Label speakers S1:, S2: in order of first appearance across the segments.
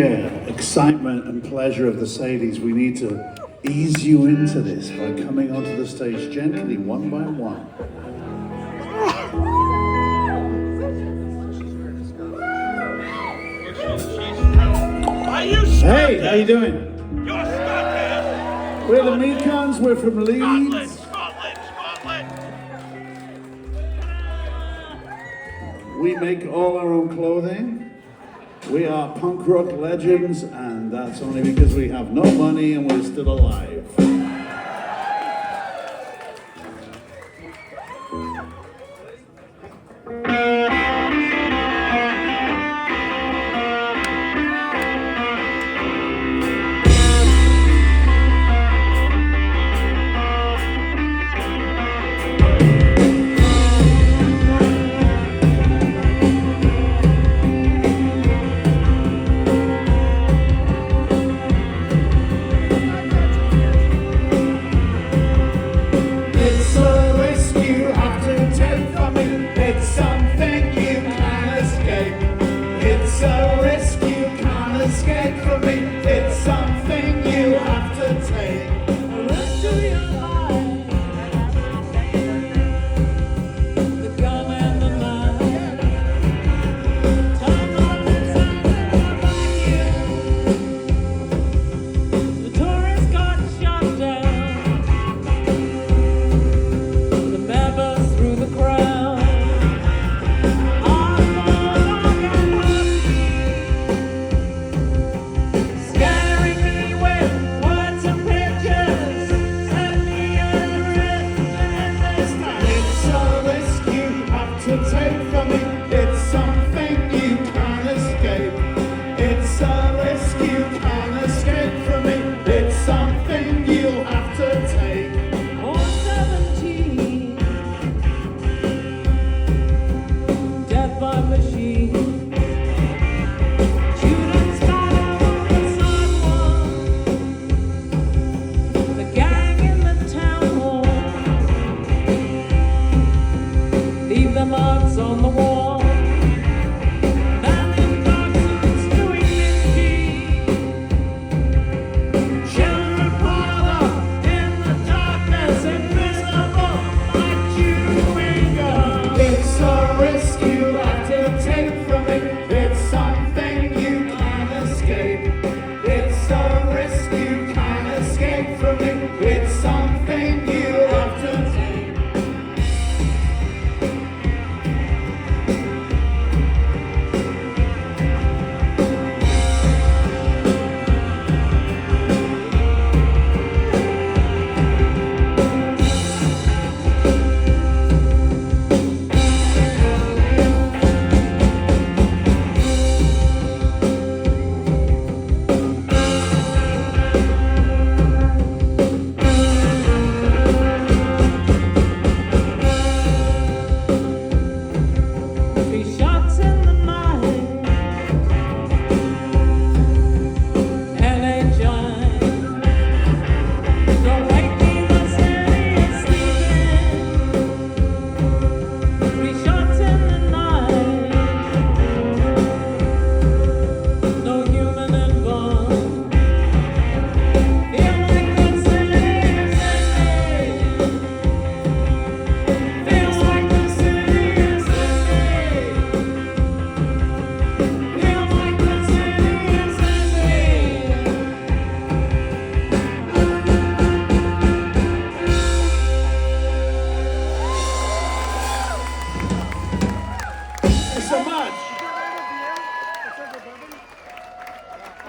S1: Excitement and pleasure of the Sadies, we need to ease you into this by coming onto the stage gently, one by one. Hey, how you doing?
S2: You're stuck.
S1: We're the Mekons, we're from Leeds.
S2: Scotland.
S1: We make all our own clothing. We are punk rock legends, and that's only because we have no money and we're still alive.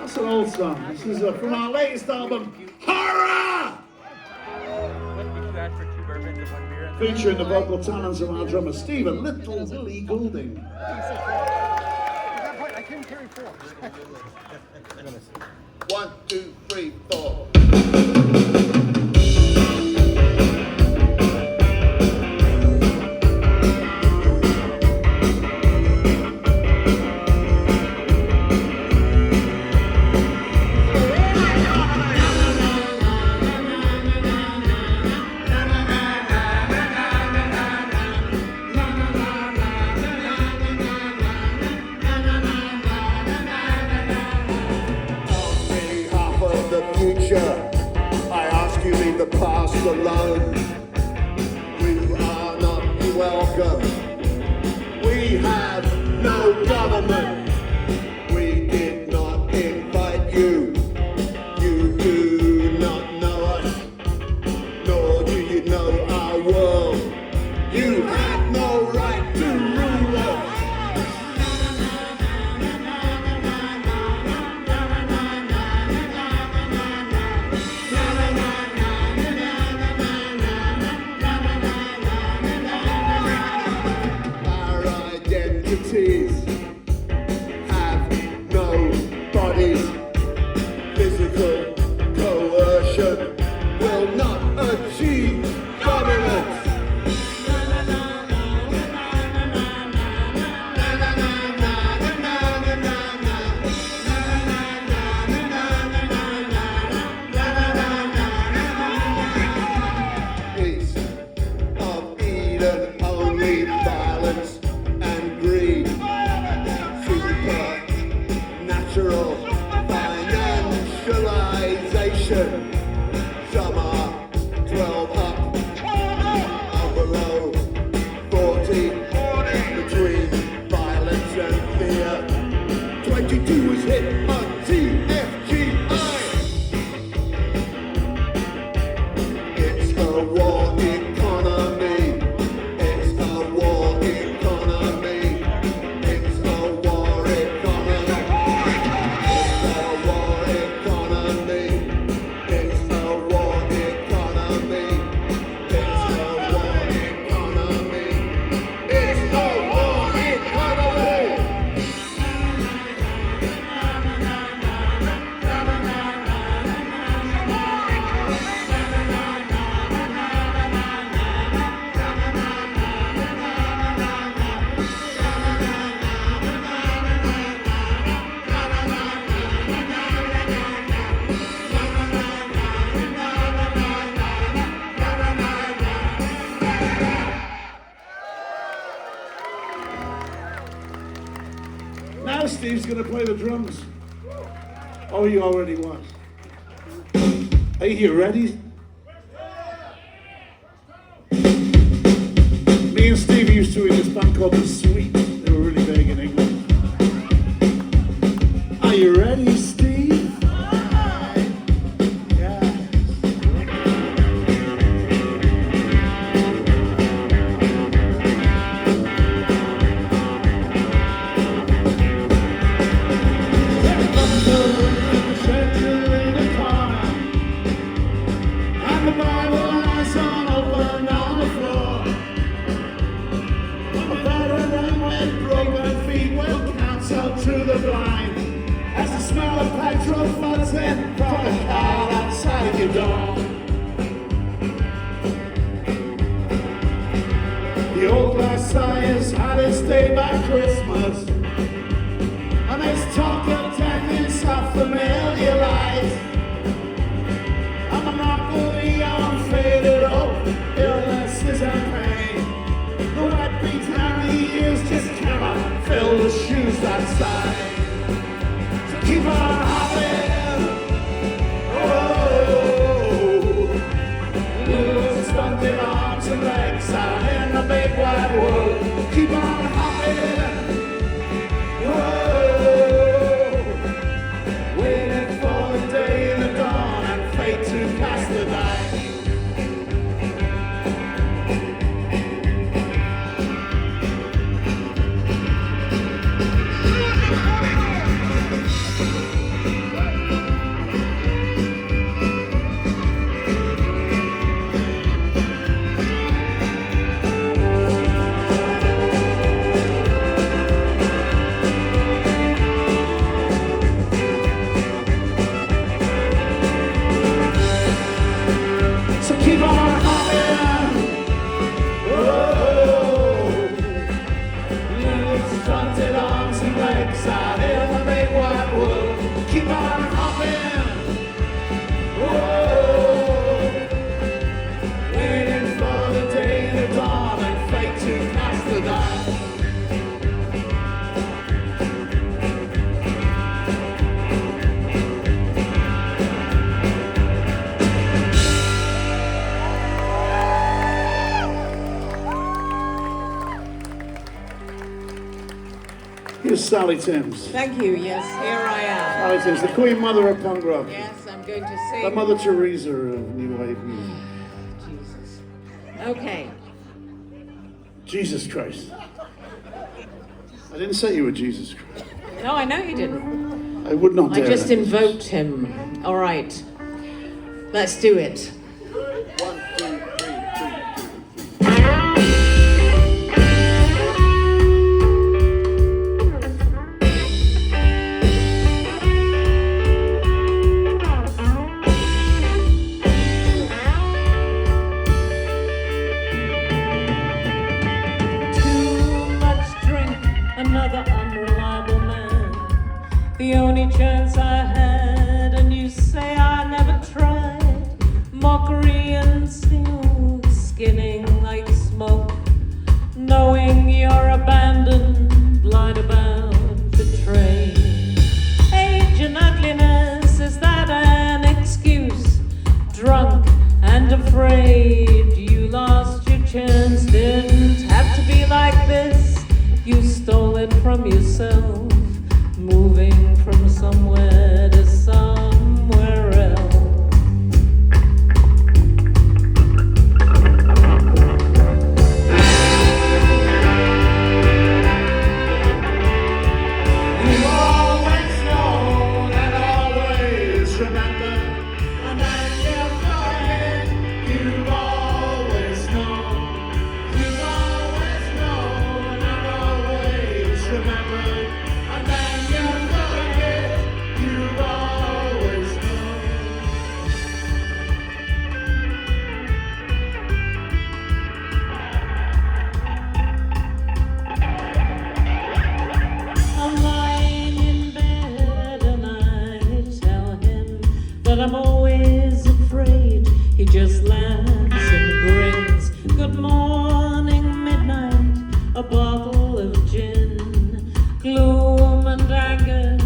S1: That's an old song. This is from our latest album, Horror! Featuring the vocal talents of our drummer, Stephen Little Willie Goulding.
S3: I couldn't carry four.
S1: 1, 2, 3, 4.
S3: past alone. We are not welcome. We have no government. We did not invite you. You do not know us, nor do you know our world. You have no right to rule us. Our identities have no bodies. Physical coercion will not achieve dominance. East of Eden, only violence and greed. Supernatural financialization. Some are 12 up, or below 40, between violence and fear. 22 was hit on TFGI. It's a war economy. It's a war economy. It's a war economy. It's a war economy. It's a war economy. It's a war economy. It's a war economy.
S1: Now Steve's going to play the drums. Oh, he already was. Are you ready? Me and Steve used to in this band called The Sweet. They were really big in England. Are you ready, Steve? Yeah. And the Bible lies on open on the floor. A veteran with broken feet will counsel to the blind as the smell of petrol floods in from the car outside your door. The old Messiah's had his day by Christmas, and there's talk of death in some familiar lies. A monopoly on faded hope, illnesses and pain. The wet beats and the years just cannot fill the shoes that sigh. So keep on hopping, oh, with stunted arms and legs out in the big wide world. Keep on hopping, oh, waiting for the day in the dawn and fate to cast the die. So keep on hopping, oh, with stunted arms and legs out in the big wide world. Keep on hopping, oh, waiting for the day in the dawn and fate to cast the die. Sally Timms.
S4: Thank you. Yes, here I am.
S1: Sally Timms, the queen mother of punk rock.
S4: Yes, I'm going to sing.
S1: The Mother Teresa of New Wave music.
S4: Jesus. Okay.
S1: Jesus Christ. I didn't say you were Jesus Christ.
S4: No, I know you didn't.
S1: I would not
S4: I
S1: dare.
S4: just
S1: that.
S4: invoked him. All right. Let's do it.
S3: 1, 2, 3,
S4: Another unreliable man. The only chance I had, and you say I never tried. Mockery and steel, skinning like smoke. Knowing you're abandoned, lied about, betrayed. Age and ugliness, is that an excuse? Drunk and afraid, you lost your chance. Didn't have to be like this. You stole it from yourself, moving from somewhere to somewhere else.
S1: You've always known and always remember, and then you forget. You've always known. You've always known and always remembered, and then you forget. You've always known.
S4: I'm lying in bed and I tell him that I'm always afraid. He just laughs and grins. Good morning, midnight, a bottle of gin. Gloom and anger,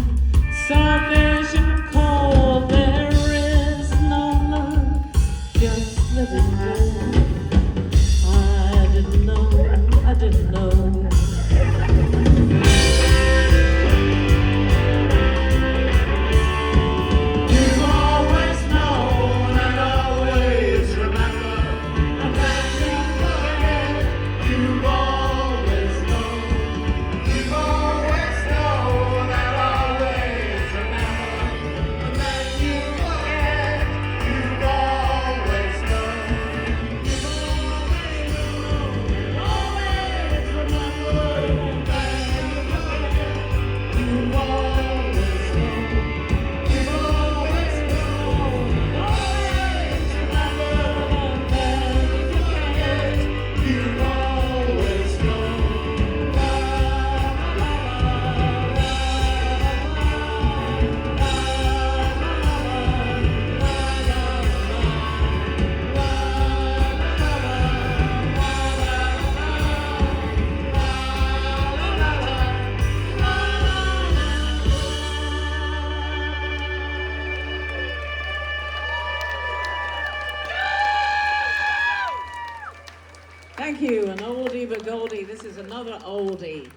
S4: salvation cold. There is no love, just living dead. I didn't know, I didn't know.
S1: You've always known and always remember, and then you forget. You've always known. You've always known and always remember, and then you forget. You've always known. You've always remember, and then you forget. You've always known. You've always known, always remembered, and then you forget. You've always known. La, la,
S4: Thank you, an oldie but goldie. This is another oldie.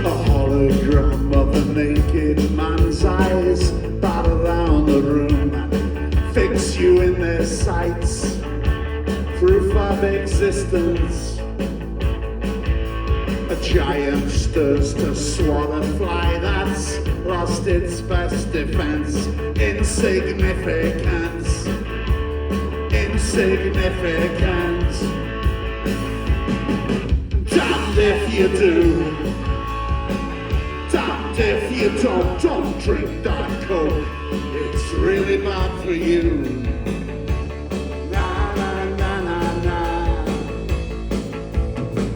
S1: A hologram of a naked man's eyes bat around the room and fix you in their sights. Proof of existence. A giant stirs to swat a fly that's lost its best defense. Insignificance. Insignificance. Damned if you do. Damned if you don't drink that coke. It's really bad for you. Na na na na na.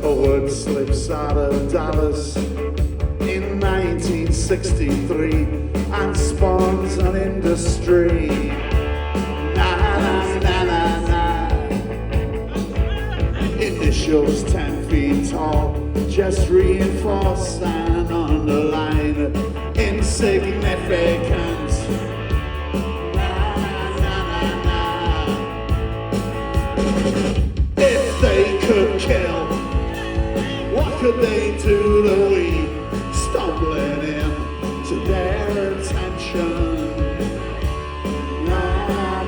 S1: A word slips out of Dallas in 1963 and spawns an industry. Na na na na na. Initials 10 feet tall, just reinforce and underline insignificant. If they could kill, what could they do that we stumbling into their attention? Na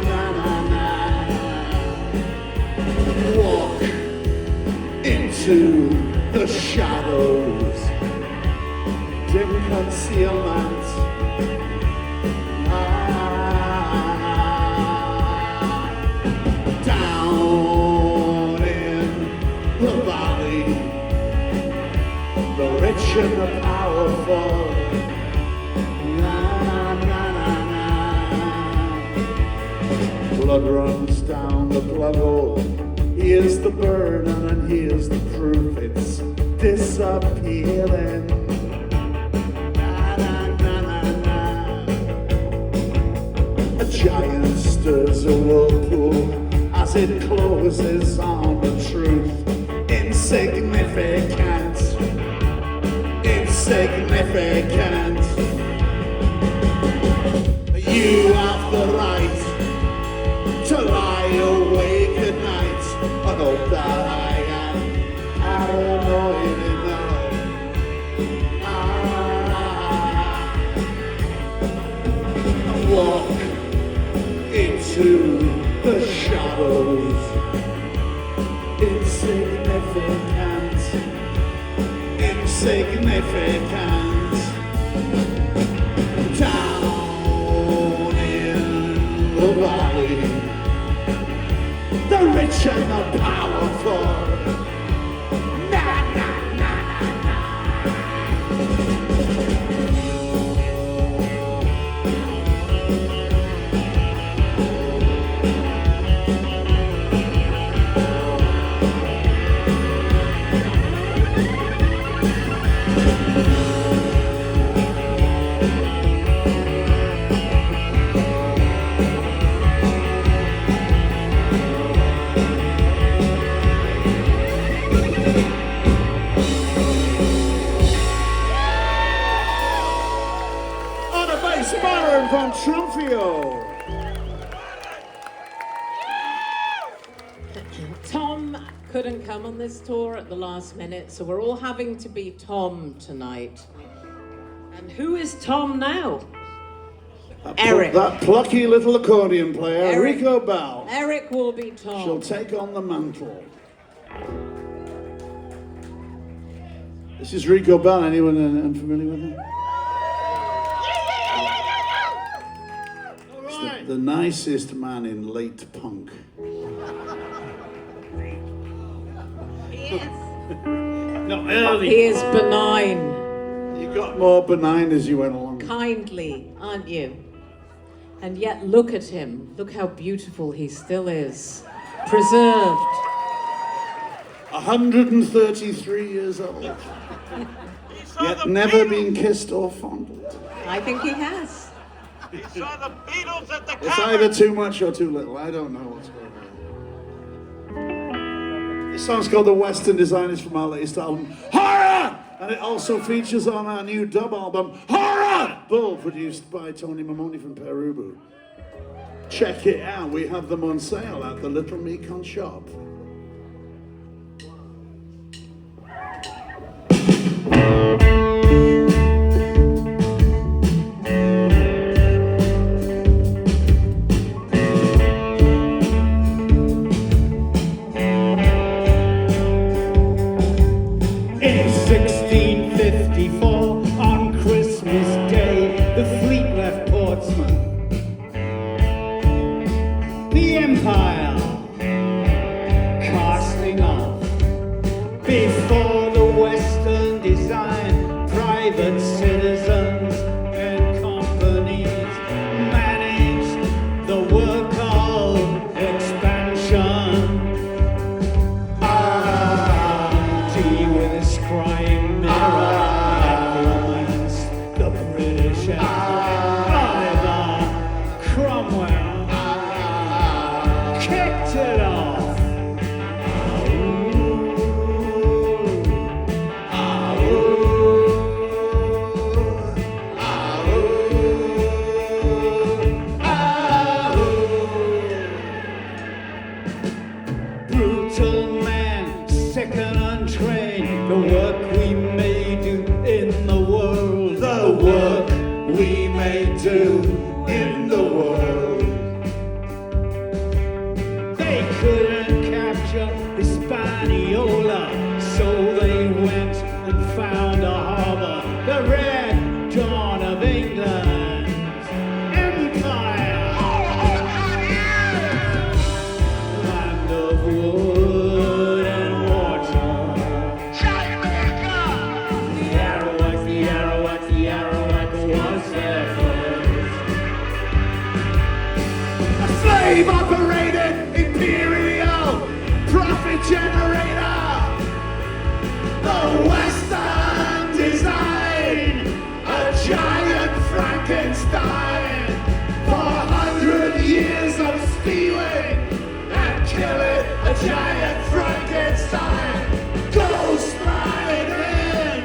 S1: na na na. Walk into the shadows, dim concealment. Down in the valley, the rich and the powerful. Na, na, na, na. Blood runs down the blood hole. Here's the burden and here's the proof it's disappearing. Na, na, na, na, na. A giant stirs a whirlpool as it closes on the truth. Insignificant, insignificant. You have the right to lie awake at night and hope that I am paranoid enough. Walk into the shadows. Insignificant, insignificant. Down in the valley, the rich and the powerful. Na na na na Von Trumfio.
S4: Tom couldn't come on this tour at the last minute, so we're all having to be Tom tonight. And who is Tom now? Eric.
S1: That plucky little accordion player,
S4: Eric.
S1: Rico Bell.
S4: Eric will be Tom.
S1: She'll take on the mantle. This is Rico Bell. Anyone unfamiliar with him? The nicest man in late punk.
S4: He is.
S1: No, early.
S4: He is benign.
S1: You got more benign as you went along.
S4: Kindly, aren't you? And yet look at him. Look how beautiful he still is. Preserved.
S1: 133 years old. Yet never been kissed or fondled.
S4: I think he has.
S2: He saw the Beatles at the
S1: It's either too much or too little. I don't know what's going on. This song's called The Western Designers from our latest album, Horror! And it also features on our new dub album, Horror! Bull, produced by Tony Mamoni from Perubu. Check it out. We have them on sale at the Little Mekons shop. we may do in the world. They couldn't capture Hispaniola, so they went and found a harbor, the red dawn of England, Empire, land of wood and water. The Arawak was their first. A slave-operated imperial profit generator. The Western design, a giant Frankenstein. 400 years of stealing and killing, a giant Frankenstein. Ghost riding,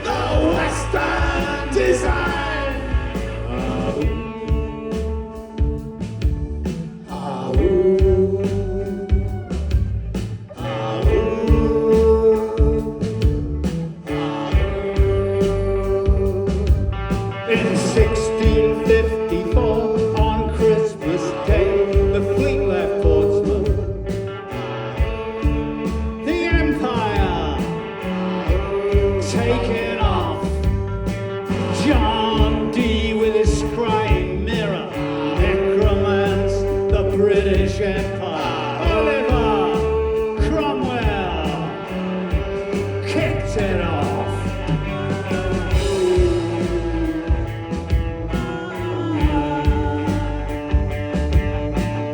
S1: the Western design. In 1654, on Christmas Day, the fleet left Portsmouth. The Empire taken off. John Dee with his scrying mirror necromanced the British Empire. Oliver Cromwell kicked it off.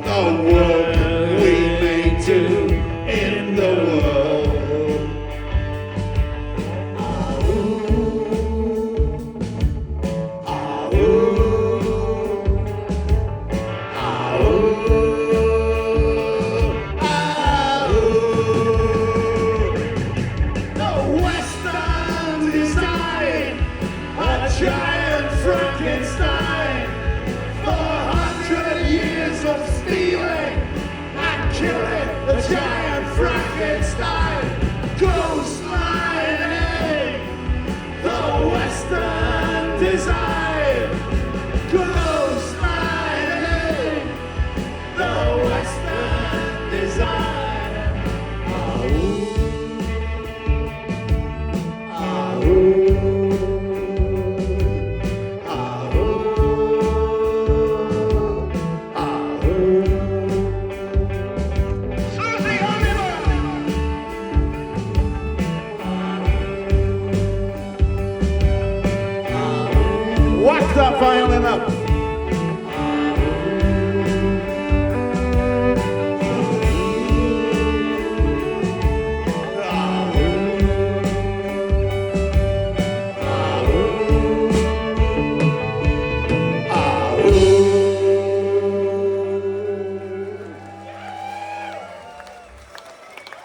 S1: The world we may do in the world. The Western design, a giant Frankenstein. 400 years of stealing and killing, the giant Frankenstein. Ghost lining, the Western design. Ghost lining, the Western design. Whack that violin up.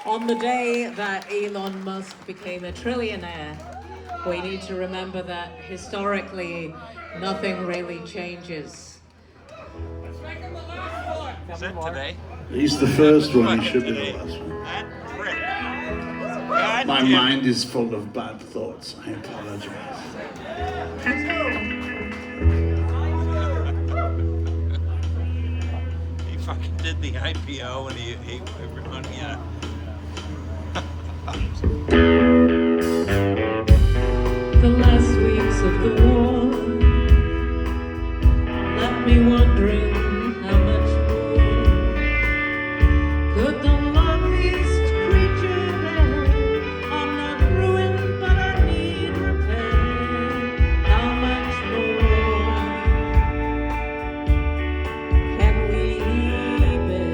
S4: On the day that Elon Musk became a trillionaire, we need to remember that historically nothing really changes.
S2: Is that today?
S1: He's the first one, he should be the last one.
S2: That prick. God
S1: My
S2: damn it.
S1: mind is full of bad thoughts, I apologize.
S2: He fucking did the IPO and he yeah.
S4: The last weeks of the war left me wondering how much more could the loveliest creature there. I'm not ruined, but I need repair. How much more can we bear?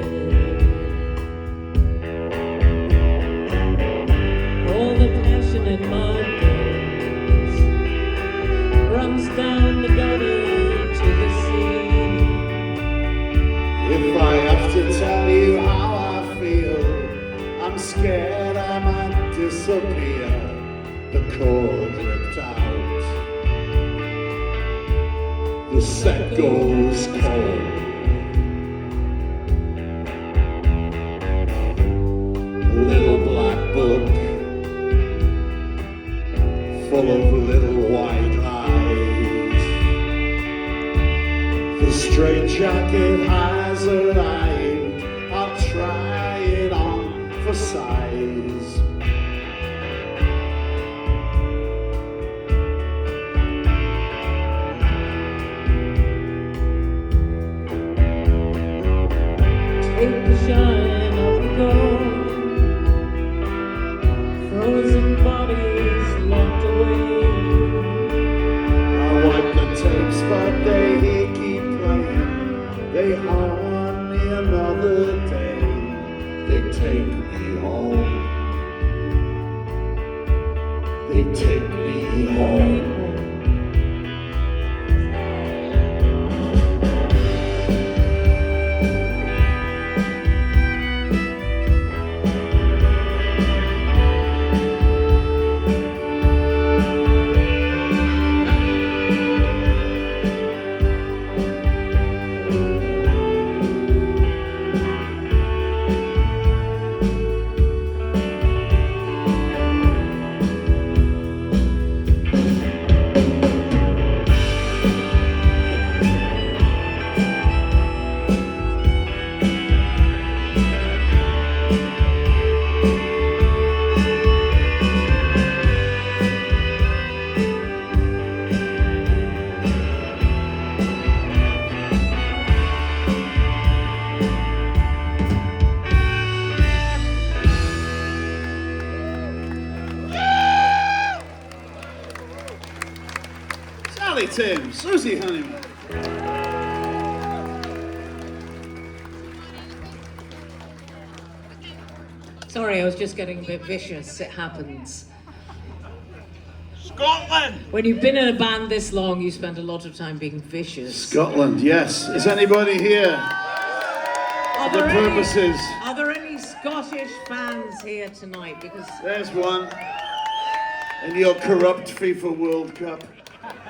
S4: All the passionate mud runs down the gutter to the sea.
S1: If I have to tell you how I feel, I'm scared I might disappear. The cord ripped out, the set goes cold. Little black book, full of little white eyes. The straight jacket has arrived. I'll try it on for size.
S4: Take the shine of the gold, frozen bodies locked away.
S1: I wipe the tapes, but they keep playing. They haunt me another day. They take me home. They take me home. Sally Tim, Susie Honeyman.
S4: Sorry, I was just getting a bit vicious. It happens.
S2: Scotland!
S4: When you've been in a band this long, you spend a lot of time being vicious.
S1: Scotland, yes. Is anybody here?
S4: Are
S1: The
S4: there
S1: purposes.
S4: Are there any Scottish fans here tonight? Because
S1: There's one. In your corrupt FIFA World Cup.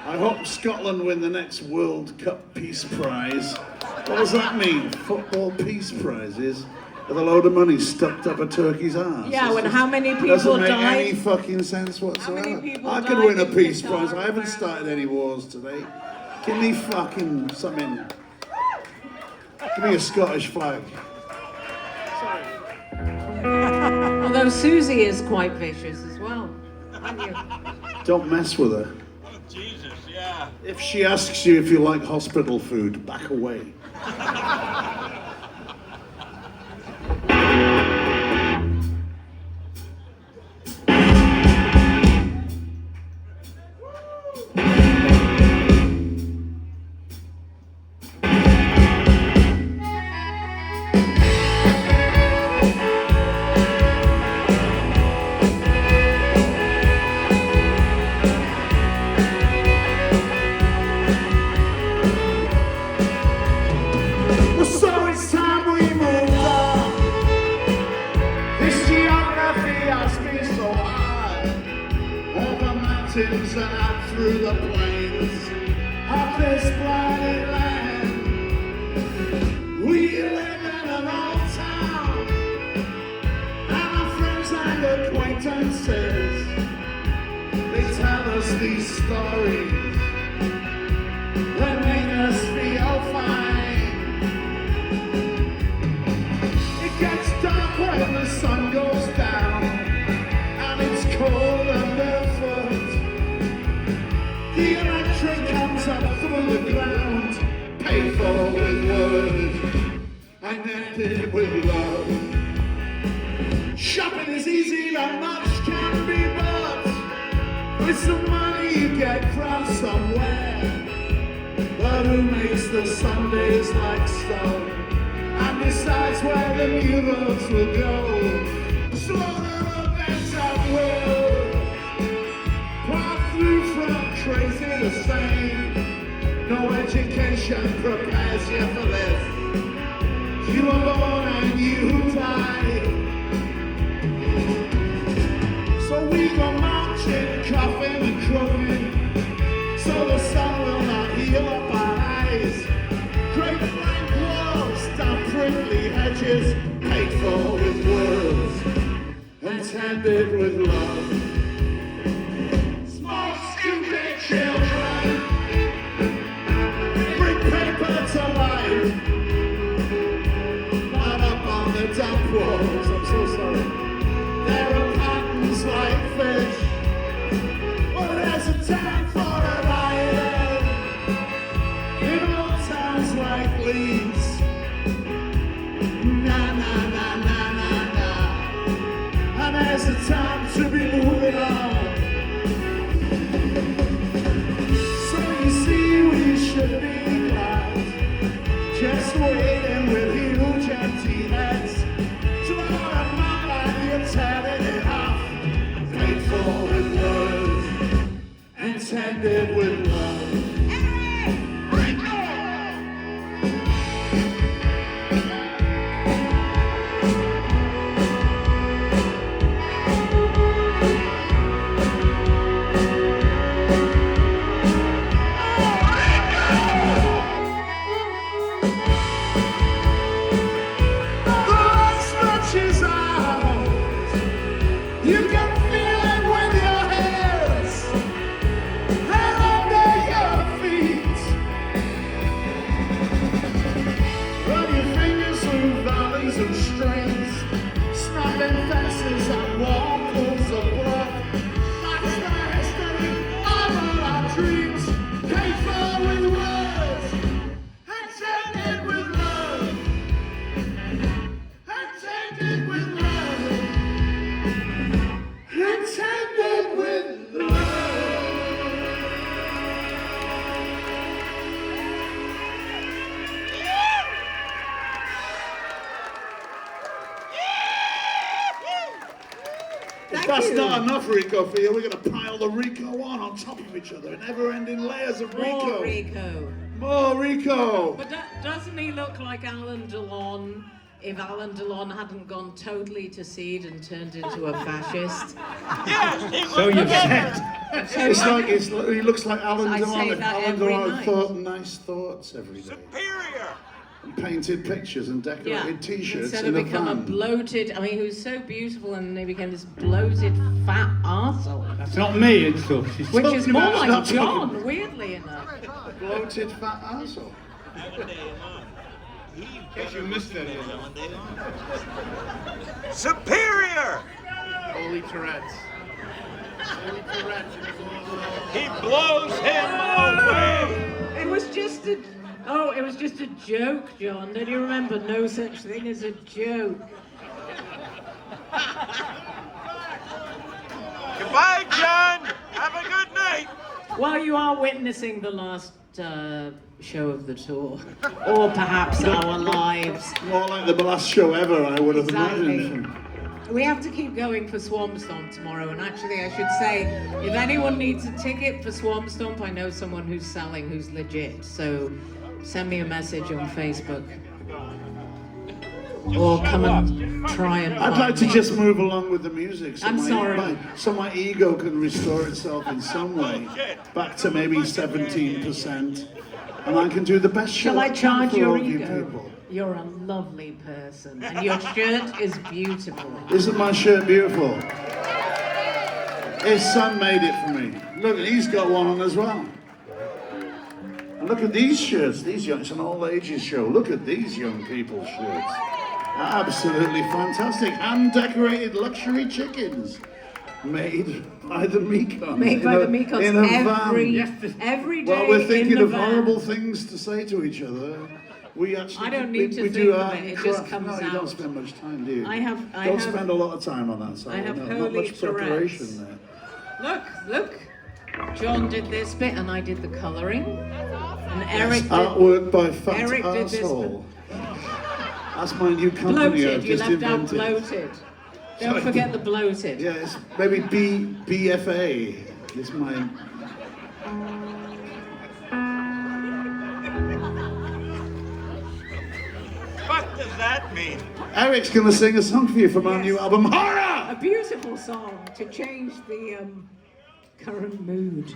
S1: I hope Scotland win the next World Cup Peace Prize. What does that mean? Football Peace Prizes? With a load of money stuffed up a turkey's arse.
S4: yeah, when how many people
S1: Doesn't make
S4: died?
S1: any fucking sense whatsoever.
S4: How many people
S1: I could
S4: died
S1: win a
S4: in
S1: peace
S4: Qatar,
S1: prize. I haven't
S4: apparently?
S1: started any wars today. Give me fucking something. Give me a Scottish flag.
S4: Although Susie is quite vicious as well, aren't you?
S1: Don't mess with her.
S2: Oh, Jesus, yeah.
S1: If she asks you if you like hospital food, back away. So it's time we moved on. This geography has been so hard. Over mountains and out through the plains of this planet land. We live in an old town, and our friends and acquaintances, they tell us these stories that make us feel fine. Gets dark when the sun goes down, and it's cold underfoot. The electric comes up through the ground, paid for with words and ended with love. Shopping is easy, not much can be bought with some money you get from somewhere. But who makes the Sundays like stone and decides where the new roads will go? Slaughter events at will, pass through from crazy to sane. No education prepares you for this. You were born and you die. So we go marching, coughing and crowing, so the sun will not heal up our eyes. Great blank walls, down prickly hedges, paid for with words and tended with love. Small stupid children bring paper to ended with love. That's not enough Rico for you. We're going to pile the Rico on top of each other. Never-ending layers of Rico.
S4: More Rico.
S1: More Rico.
S4: But doesn't he look like Alan Delon if Alan Delon hadn't gone totally to seed and turned into a fascist?
S2: Yes,
S1: so you said. It's like he looks like Alan Delon if Alan Delon thought nice thoughts every day.
S2: Superior.
S1: And painted pictures and decorated T-shirts
S4: Instead
S1: in
S4: of
S1: a
S4: become a
S1: van.
S4: bloated, I mean, he was so beautiful and he became this bloated fat arsehole.
S5: That's not me and stuff. She's
S4: Which is more
S1: about-
S4: like
S1: not
S4: John,
S1: talking-
S4: weirdly enough.
S1: Bloated fat arsehole.
S5: guess you missed it.
S2: Superior.
S5: Holy Tourette's. Holy Tourette's.
S2: He blows him away.
S4: It was just a joke, John. Don't you remember? No such thing as a joke.
S2: Goodbye, John. Have a good night.
S4: Well, you are witnessing the last show of the tour, or perhaps our lives.
S1: More like the last show ever, I would have
S4: Exactly.
S1: imagined.
S4: We have to keep going for Swamp Stomp tomorrow, and actually I should say, if anyone needs a ticket for Swamp Stomp, I know someone who's selling, who's legit, so send me a message on Facebook. Or come and try and
S1: I'd
S4: find
S1: like to
S4: me.
S1: just move along with the music so
S4: I'm sorry.
S1: so my ego can restore itself in some way back to maybe 17%, and I can do the best show
S4: Shall I
S1: can
S4: charge
S1: for
S4: your
S1: all you
S4: ego?
S1: people.
S4: You're a lovely person, and your shirt is beautiful.
S1: Isn't my shirt beautiful? His son made it for me. Look, he's got one on as well. And look at these shirts. These young, it's an all ages show. Look at these young people's shirts. Absolutely fantastic. Hand-decorated luxury chickens. Made by the Mekons.
S4: Made by the Mekons
S1: in a van.
S4: every day.
S1: Well, we're thinking
S4: in the
S1: of
S4: van.
S1: horrible things to say to each other. We actually
S4: I don't need to
S1: we
S4: think
S1: do
S4: of
S1: art
S4: it,
S1: and
S4: it just
S1: craft.
S4: comes
S1: No, you
S4: out.
S1: don't spend much time, do you?
S4: I have
S1: spend a lot of time on that side.
S4: I have
S1: not
S4: holy
S1: much preparation
S4: Tourette's.
S1: there.
S4: Look. John did this bit, and I did the colouring. And Eric did
S1: Artwork by Fat
S4: Eric did this
S1: Arsehole. That's my new company
S4: bloated.
S1: I've
S4: You
S1: just
S4: left out
S1: invented.
S4: bloated. Don't
S1: Sorry.
S4: forget the bloated.
S1: Yeah, it's maybe BFA. It's my...
S2: What does that mean?
S1: Eric's going to sing a song for you from our
S4: Yes.
S1: new album, Horror!
S4: A beautiful song to change the current mood.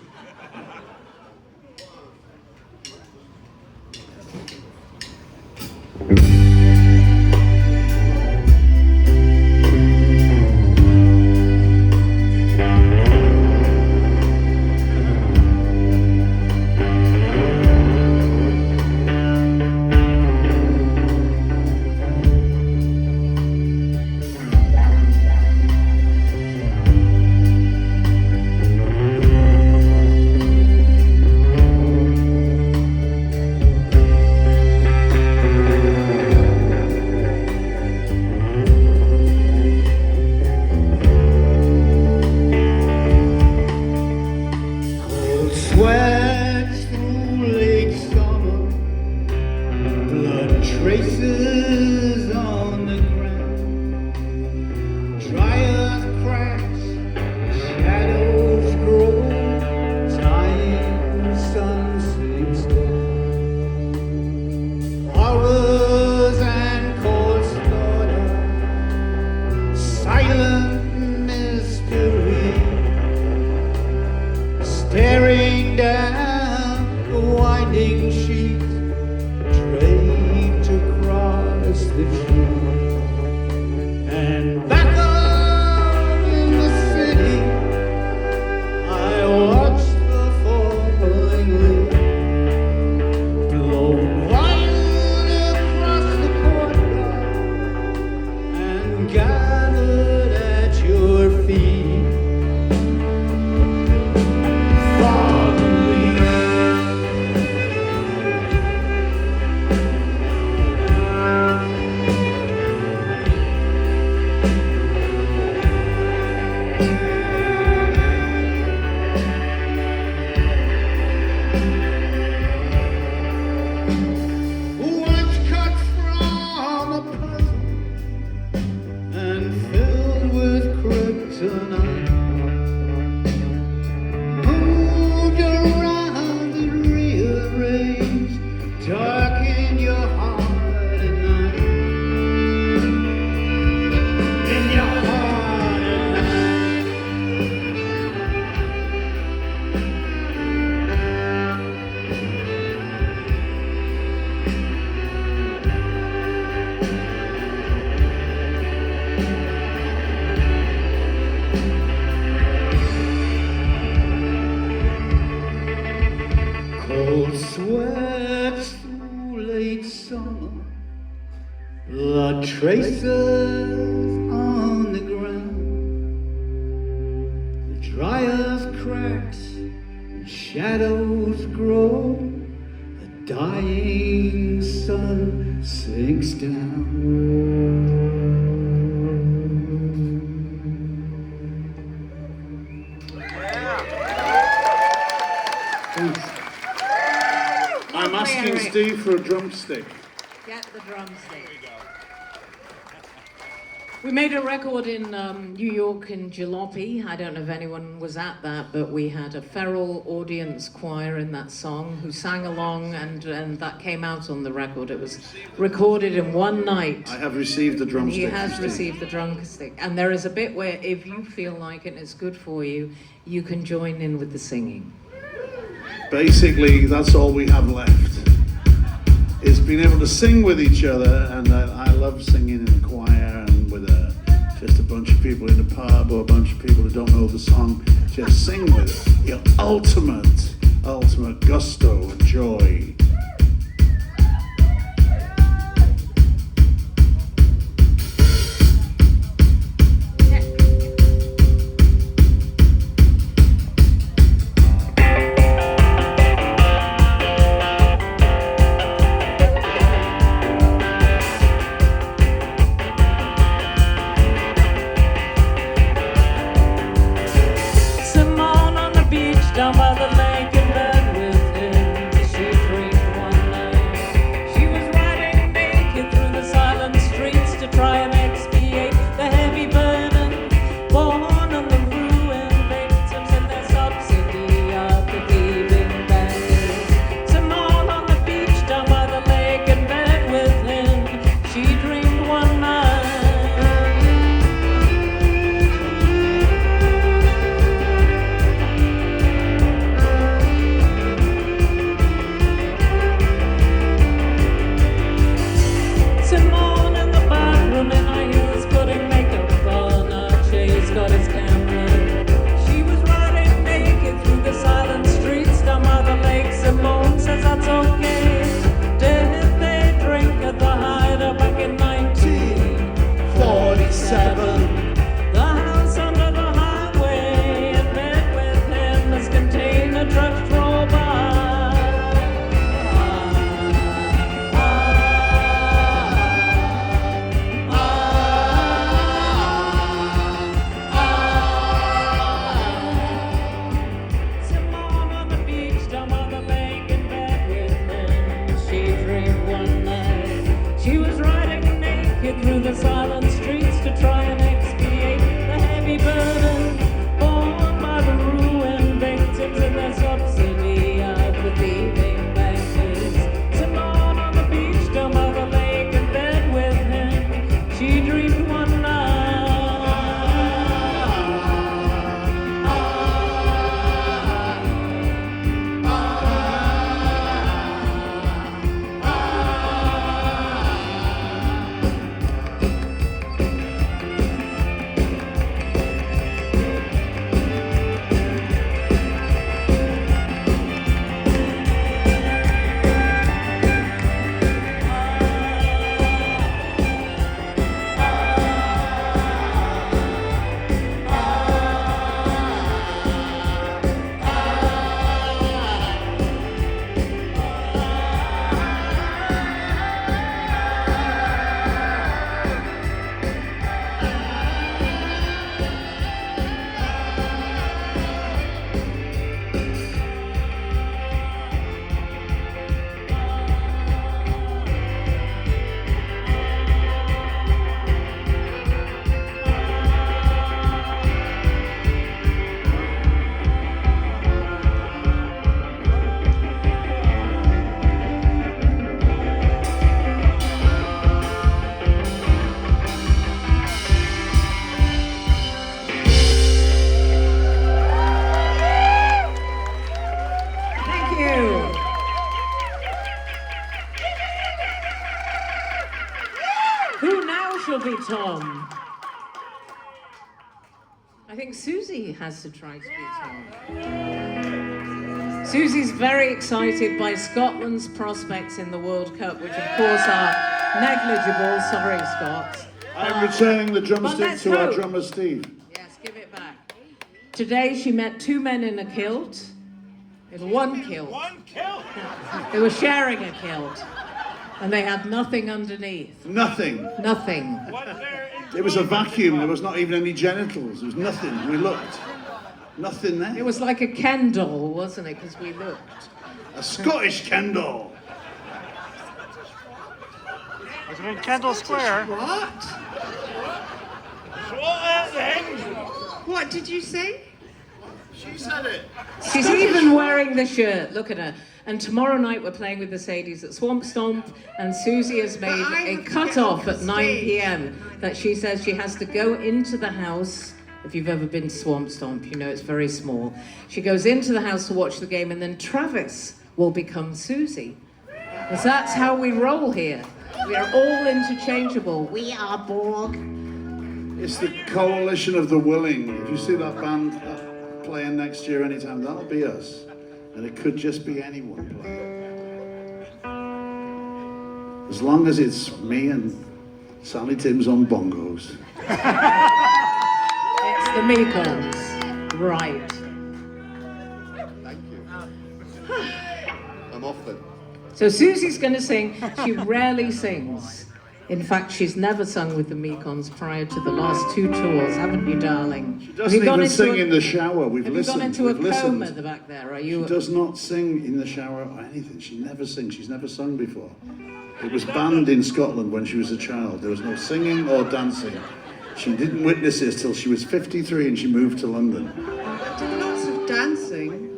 S1: once cut from a puzzle and filled with kryptonite, moved around and rearranged, dark in your heart at night, in your heart at night. Cold sweats through late summer, blood traces on the ground, the dryer's cracks and shadows grow, the dying sun sinks down. I'm asking Steve for a drumstick.
S4: Get the drumstick. We made a record in New York in Jalopy. I don't know if anyone was at that, but we had a feral audience choir in that song who sang along, and that came out on the record. It was recorded in one night.
S1: I have received the drumstick.
S4: He has
S1: from Steve.
S4: received the drumstick. And there is a bit where if you feel like it and it's good for you, you can join in with the singing.
S1: Basically, that's all we have left, is being able to sing with each other, and I love singing in a choir and with just a bunch of people in a pub or a bunch of people who don't know the song. Just sing with it. Your ultimate gusto and joy.
S4: Simone on the beach down by the lake. shall be Tom. I think Susie has to try to be Tom. Susie's very excited by Scotland's prospects in the World Cup, which of course are negligible. Sorry, Scott.
S1: I'm returning the drumstick
S4: let's
S1: to our
S4: hope.
S1: drummer Steve.
S4: Yes, give it back. Today she met two men in a kilt. In one kilt.
S2: One kill.
S4: They were sharing a kilt. And they had nothing underneath.
S1: Nothing.
S4: Nothing.
S1: It was a vacuum. There was not even any genitals. There was nothing. We looked. Nothing there.
S4: It was like a Ken doll, wasn't it? Because we looked.
S1: A Scottish candle.
S6: Was it in Kendall Square?
S7: What? What did you say?
S3: She said it.
S4: She's even wearing the shirt. Look at her. And tomorrow night we're playing with the Sadies at Swamp Stomp, and Susie has made
S7: I
S4: a
S7: have to
S4: cut-off
S7: get
S4: at
S7: off
S4: 9
S7: stage.
S4: p.m. that she says she has to go into the house. If you've ever been to Swamp Stomp, you know it's very small. She goes into the house to watch the game, and then Travis will become Susie. Because that's how we roll here. We are all interchangeable. We are Borg.
S1: It's the coalition of the willing. If you see that band playing next year anytime, that'll be us. And it could just be anyone playing. As long as it's me and Sally Timms on bongos.
S4: It's the Mekons. Right.
S3: Thank you. I'm off then.
S4: So Susie's going to sing. She rarely sings. In fact, she's never sung with the Mekons prior to the last two tours, haven't you, darling?
S1: She doesn't even sing in the shower. We've listened.
S4: Have you gone into a coma
S1: listened.
S4: at the back there? Are you?
S1: She does not sing in the shower or anything. She never sings. She's never sung before. It was banned in Scotland when she was a child. There was no singing or dancing. She didn't witness this till she was 53 and she moved to London.
S7: I did lots of dancing.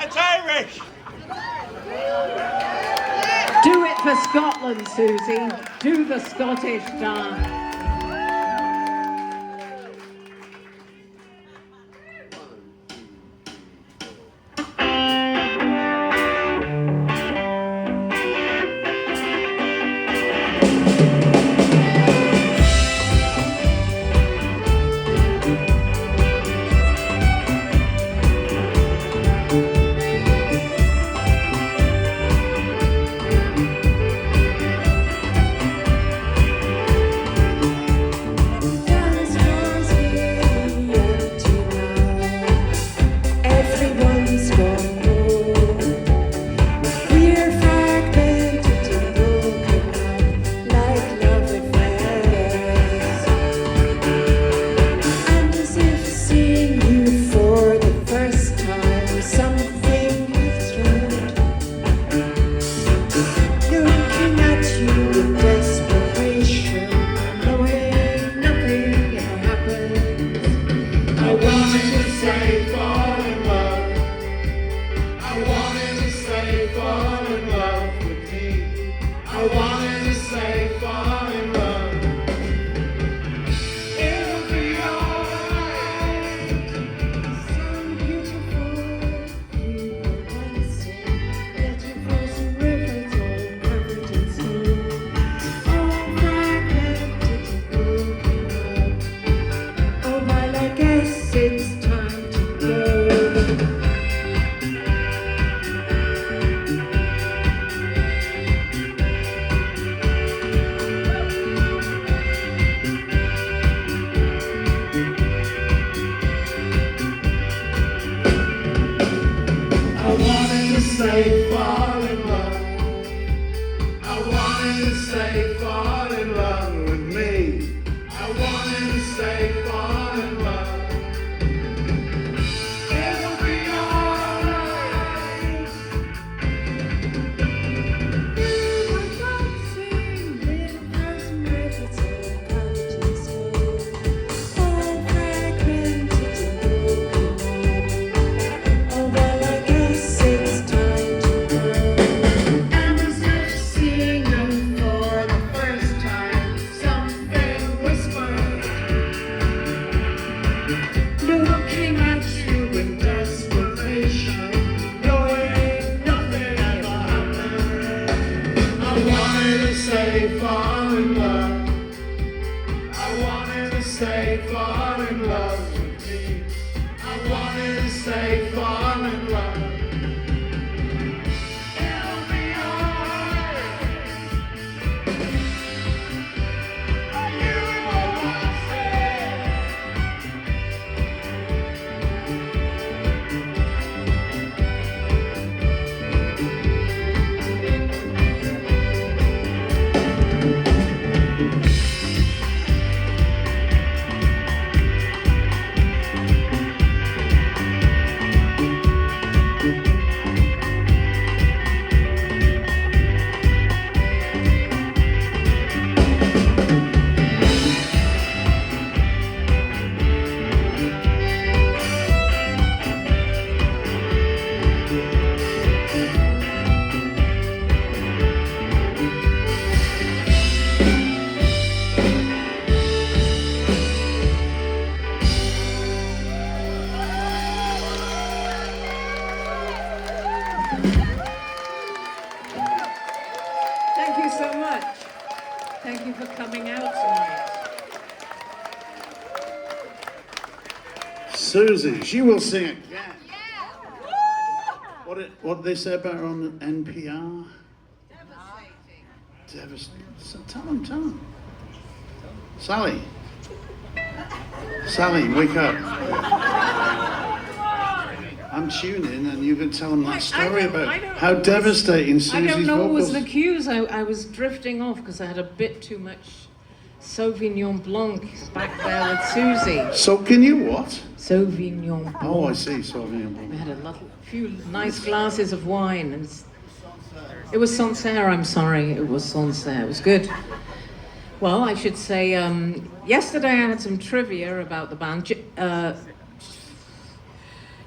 S2: It's Irish.
S4: Do it for Scotland, Susie. Do the Scottish dance.
S8: Oh, well, I guess it's time to go.
S1: Susie, she will sing again. What did they say about her on NPR? Devastating. Tell them. Sally, wake up. I'm tuning and you can tell them that story about how devastating Susie's
S4: I don't know what was
S1: vocals.
S4: the cues. I was drifting off because I had a bit too much Sauvignon Blanc back there with Susie.
S1: So can you what?
S4: Sauvignon Blanc.
S1: Oh, I see. Sauvignon
S4: We
S1: Blanc.
S4: had a few nice glasses of wine. And it was Sancerre, I'm sorry. It was Sancerre. It was good. Well, I should say, yesterday I had some trivia about the band.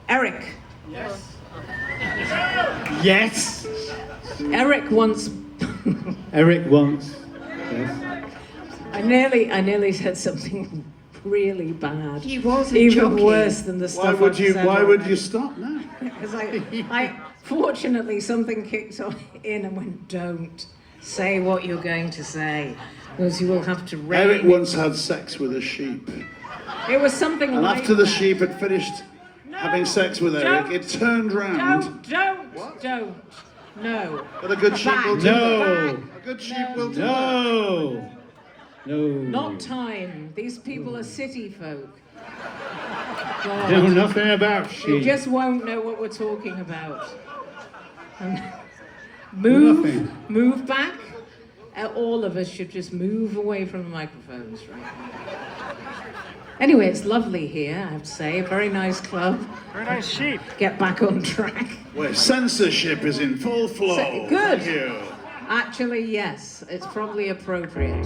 S4: Eric.
S5: Yes.
S4: Eric once.
S5: Eric once. Yes.
S4: I nearly said something really bad.
S7: He wasn't
S4: even
S7: joking.
S4: worse than the stuff I've said
S1: Why would
S4: already.
S1: you stop now?
S4: Because I fortunately something kicked in and went, don't say what you're going to say, because you will have to rein
S1: Eric
S4: it.
S1: once had sex with a sheep.
S4: It was something
S1: And
S4: like
S1: after the
S4: that.
S1: sheep had finished having sex with Eric, it turned round.
S4: Don't. No.
S1: But a good sheep will do
S5: No.
S1: that. A good sheep will do that.
S5: No. No.
S4: Not time. These people are city folk. God.
S5: Know nothing about
S4: You
S5: sheep.
S4: just won't know what we're talking about.
S5: Nothing.
S4: Move back. All of us should just move away from the microphones right now. Anyway, it's lovely here, I have to say. A very nice club.
S6: Very nice sheep.
S4: Get back on track.
S1: Where censorship is in full flow.
S4: Good.
S1: Thank you.
S4: Actually, yes, it's probably appropriate.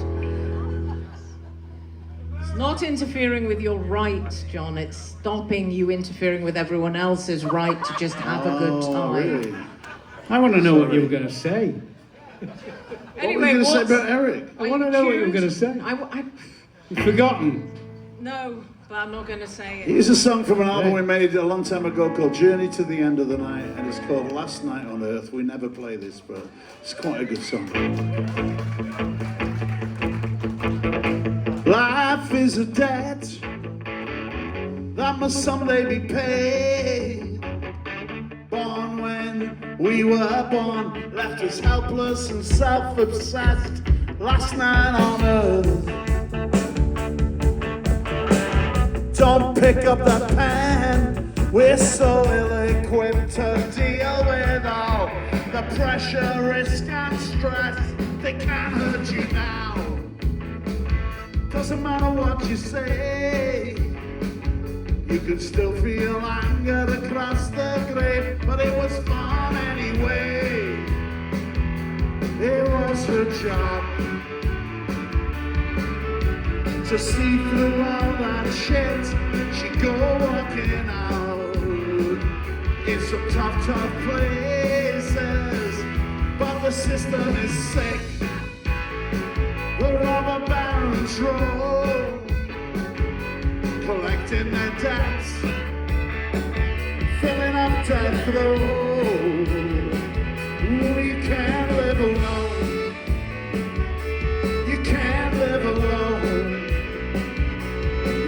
S4: It's not interfering with your right, John. It's stopping you interfering with everyone else's right to just have a good
S1: Oh,
S4: time.
S1: really?
S5: I want to know what you were going to say.
S1: What were you going to say about Eric?
S5: I want to know what you were going to say. You've forgotten.
S4: No, but I'm not going to say it.
S1: Here's a song from an album we made a long time ago called Journey to the End of the Night, and it's called Last Night on Earth. We never play this, but it's quite a good song. Life is a debt that must someday be paid. Born when we were born, left us helpless and self-obsessed. Last night on Earth. Don't pick up that pen. We're so ill-equipped to deal with all the pressure, risk and stress. They can't hurt you now. Doesn't matter what you say. You can still feel anger across the grave, but it was fun anyway. It was her job to see through all that shit. She'd go walking out in some tough places, but the system is sick. The robber barons roll, collecting their debts, filling up death row. You can't live alone. You can't live alone.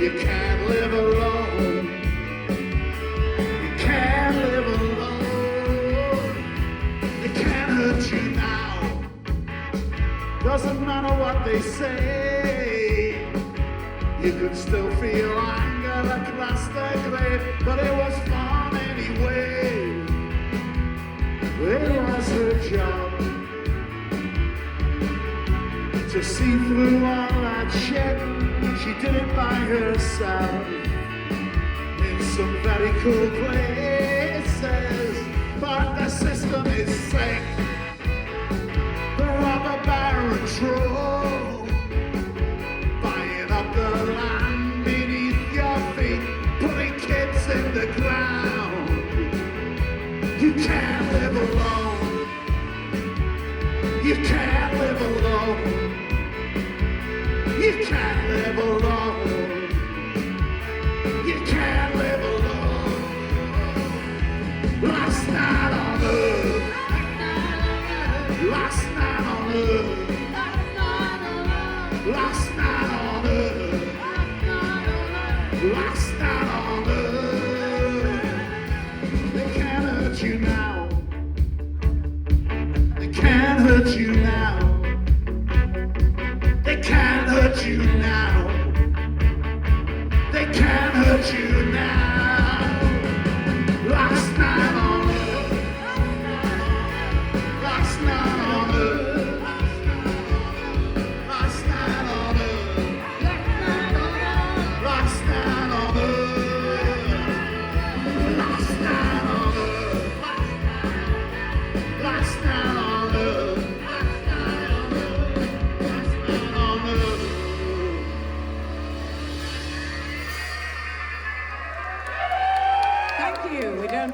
S1: You can't live alone. You can't live alone. They can't hurt you now. Doesn't matter what they say. You could still feel anger across the grave, but it was fun anyway. It was her job to see through all that shit. She did it by herself in some very cool places, but the system is sick. The robber barons roll, buying up the land beneath your feet, putting kids in the ground. You can't live alone. You can't live alone. You can't live alone. You can't live alone. Last night on earth. Last night on earth. Last night on earth. Last night on earth.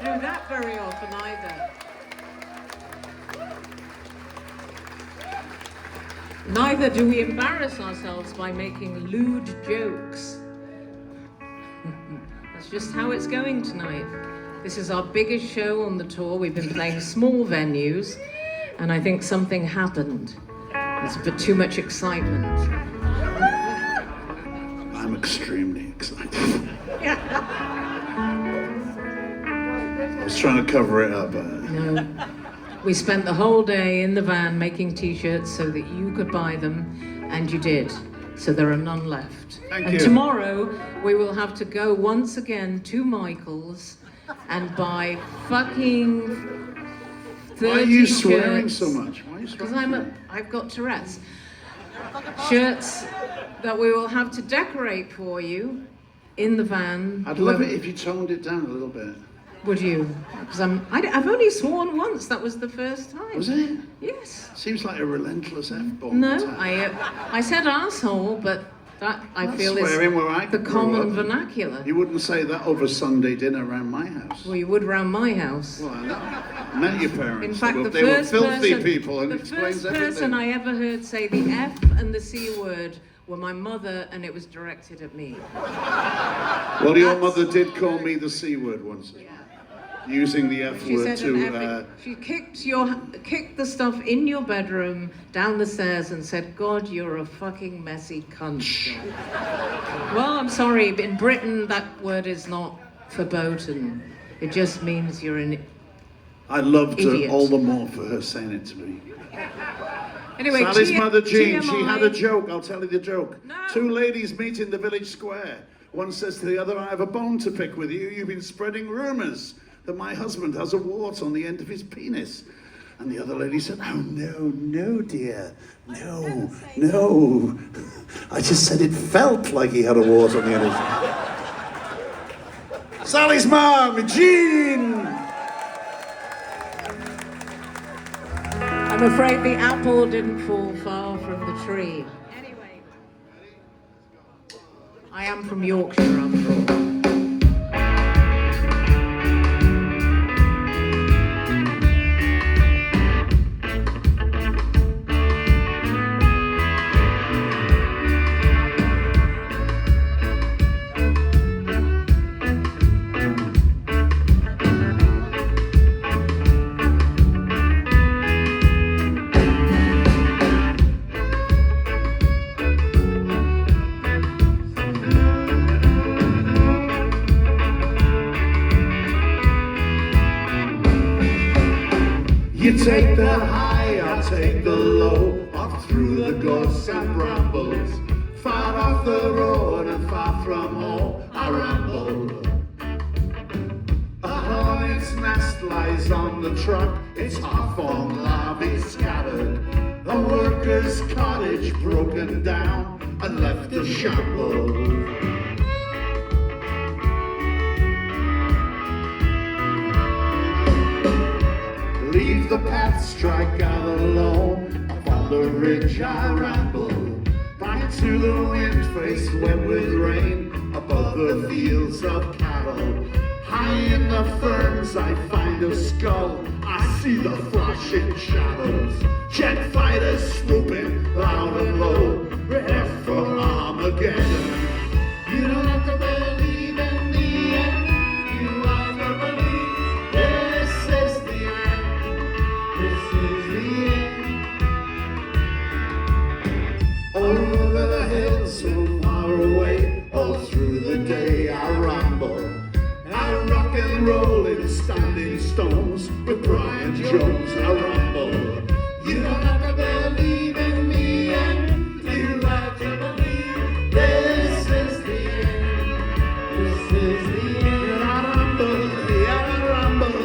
S4: do that very often either. Neither do we embarrass ourselves by making lewd jokes. That's just how it's going tonight. This is our biggest show on the tour. We've been playing small venues, and I think something happened. There's a bit too much excitement.
S1: I'm extremely excited. I was trying to cover it up.
S4: No. We spent the whole day in the van making t-shirts so that you could buy them, and you did. So there are none left.
S1: Thank
S4: and
S1: you.
S4: Tomorrow we will have to go once again to Michael's and buy fucking 30
S1: Why are you swearing
S4: shirts.
S1: so much? Why are you
S4: Because
S1: swearing?
S4: I've got Tourette's. Shirts that we will have to decorate for you in the van.
S1: I'd love it if you toned it down a little bit.
S4: Would you? Because I've only sworn once. That was the first time.
S1: Was it?
S4: Yes.
S1: Seems like a relentless F-bomb.
S4: No,
S1: attack.
S4: I said asshole, but that I
S1: That's
S4: feel
S1: swearing where I
S4: is the
S1: grew
S4: common
S1: up.
S4: vernacular.
S1: You wouldn't say that over Sunday dinner around my house.
S4: Well, you would round my house.
S1: Well, I met your parents.
S4: In fact, the
S1: they were
S4: first
S1: filthy
S4: person,
S1: people, and
S4: the
S1: it explains
S4: first
S1: everything.
S4: person I ever heard say the F and the C word were my mother, and it was directed at me.
S1: Well, your mother did call me the C word once, using the F
S4: She
S1: word
S4: said an
S1: to.
S4: F. She kicked the stuff in your bedroom down the stairs and said, "God, you're a fucking messy cunt." Well, I'm sorry, but in Britain that word is not verboten. It just means you're an
S1: I loved her
S4: idiot.
S1: all the more for her saying it to me.
S4: Anyway,
S1: Sally's mother Jean, she
S4: TMI.
S1: had a joke. I'll tell you the joke.
S4: No.
S1: Two ladies meet in the village square. One says to the other, "I have a bone to pick with you. You've been spreading rumours that my husband has a wart on the end of his penis." And the other lady said, "Oh, no, dear. No. I just said it felt like he had a wart on the end of his..." Sally's mom, Jean!
S4: I'm afraid the apple didn't fall far from the tree. Anyway, I am from Yorkshire after all.
S1: You take the high, I'll take the low, off through the gorse and brambles, far off the road and far from home I ramble. A hornet's nest lies on the truck, its half-formed larvae scattered. A worker's cottage broken down and left a shambles. Leave the path, strike out alone. Upon the ridge I ramble, back to the wind face wet with rain. Above the fields of cattle, high in the ferns I find a skull. I see the flashing shadows, jet fighters swooping loud and low, ready for Armageddon. You don't have to believe in the end, you have to believe this is the end. This is the end. Over the hills so far away, all through the day I ramble. I rock and roll in standing stones with Brian Jones. I ramble. You don't have to believe in the end. You have to believe this is the end. This is the end. I ramble. I ramble.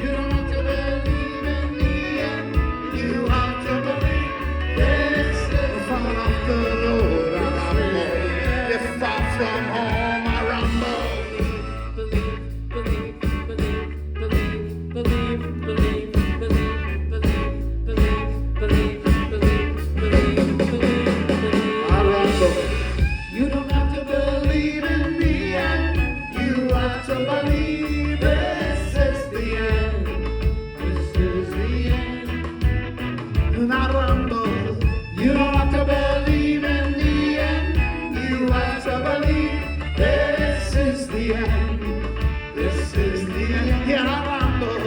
S1: You don't have to believe in the end. You have to believe this is far off the road. I ramble. If far from home, I ramble.
S4: Believe, believe, believe, believe, believe, believe, believe.
S1: the end. Yeah, I ramble.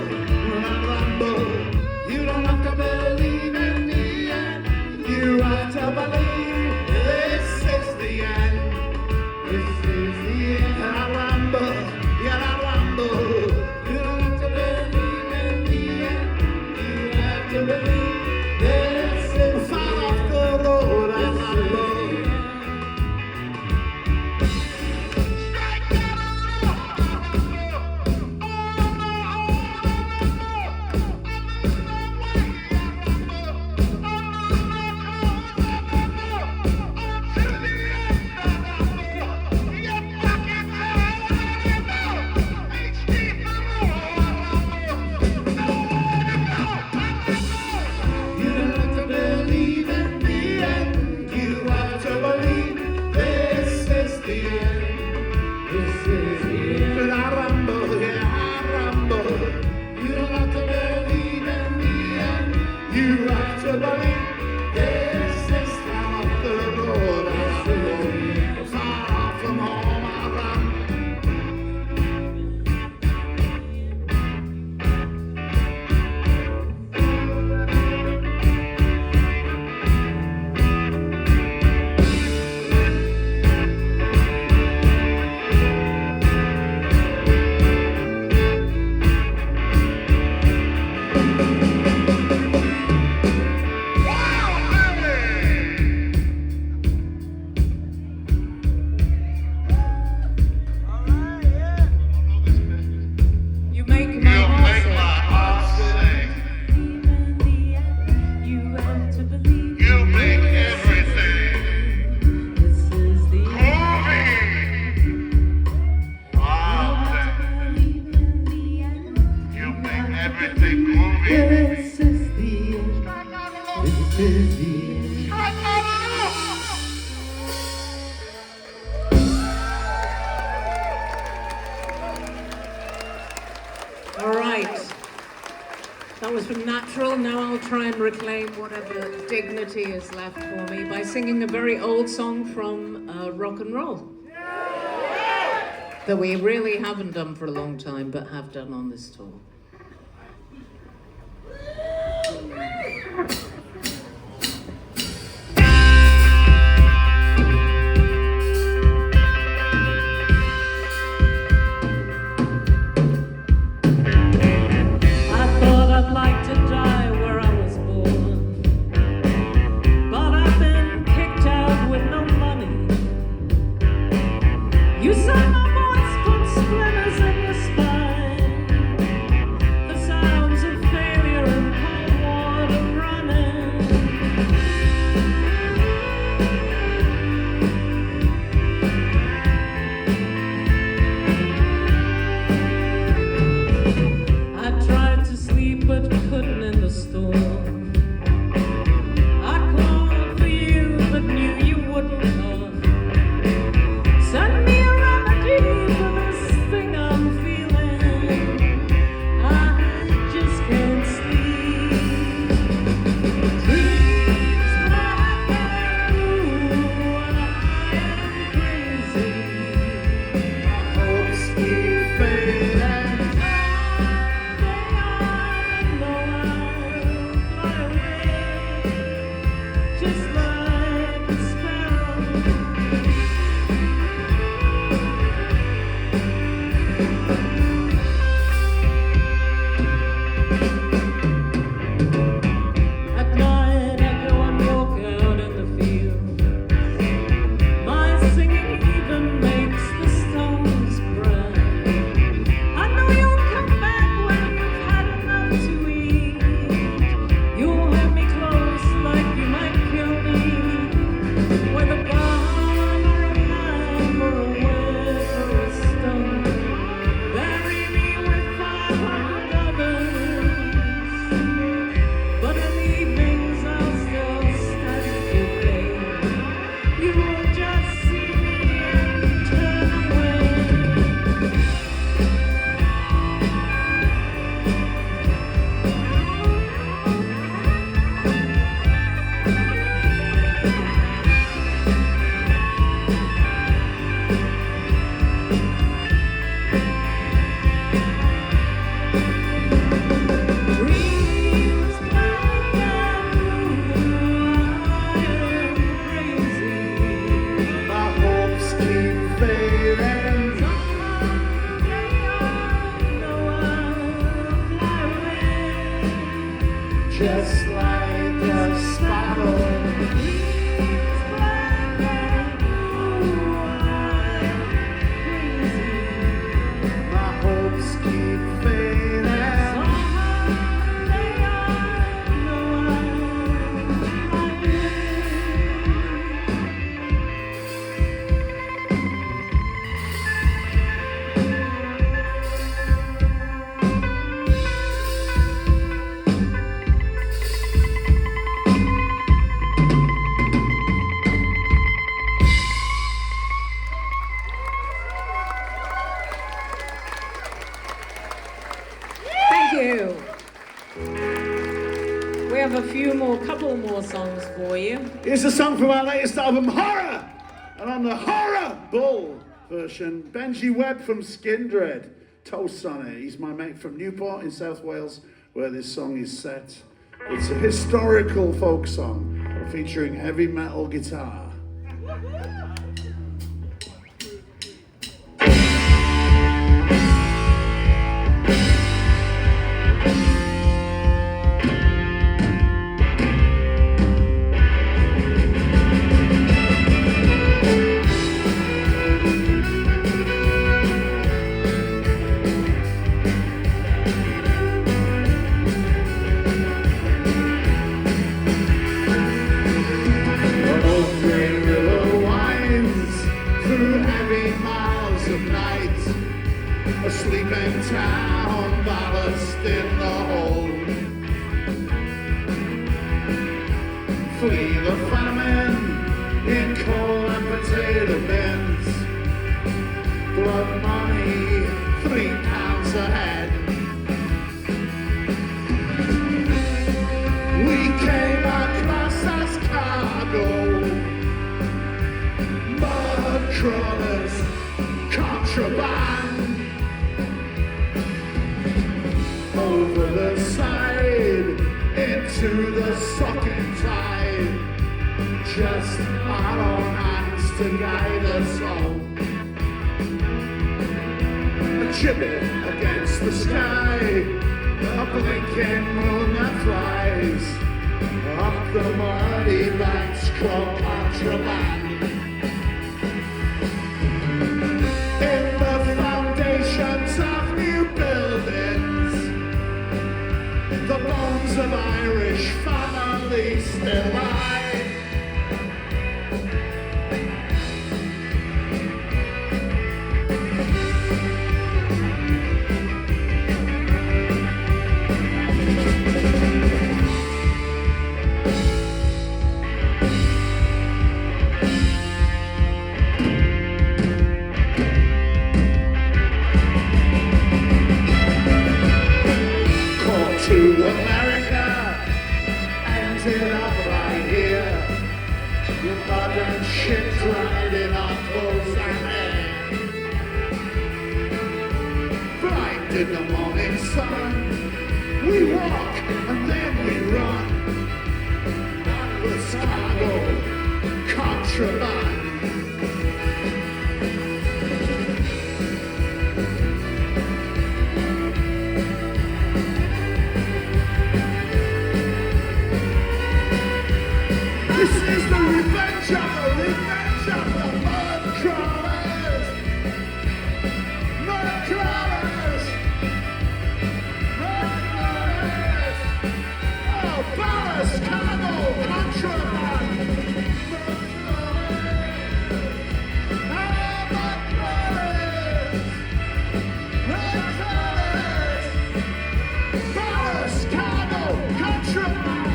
S1: You don't have to believe in the end. You have to believe this is the end. This is the end. I ramble. Yeah, I ramble. You don't have to believe in the end. You have to believe this is far off the road. I ramble.
S4: Now I'll try and reclaim whatever dignity is left for me by singing a very old song from rock and roll that we really haven't done for a long time but have done on this tour. I thought I'd like to die where I was born, but I've been kicked out with no money. You said my voice put splinters in your spine, the sounds of failure and cold water running.
S1: just like a sparrow. My hopes keep fading.
S4: Thank you. We have a couple more songs for you.
S1: Here's a song from our latest album, Horror! And on the Horror Bull version, Benji Webb from Skindred toasts on it. He's my mate from Newport in South Wales, where this song is set. It's a historical folk song featuring heavy metal guitar. Sleeping town, ballast in the hold. Flee the famine in coal and potato bins. Blood money, £3 a head. We came across as cargo. Mud crawlers, contraband. Over the side, into the sucking tide. Just our own hands to guide us home. A gibbet against the sky, a blinking moon that flies. Up the muddy banks called contraband. In the foundations of new buildings, the bones of Irish families still lie. To America, ended up right here. With mud and shit dried in our clothes and hair. Blind in the morning sun, we walk and then we run. That was cargo, contraband. This is the revenge of the mud crawlers. Mud crawlers. Mud crawlers. Oh, ballast, cargo, contraband. Mud crawlers. Oh, mud crawlers. Mud crawlers. Ballast, cargo, contraband.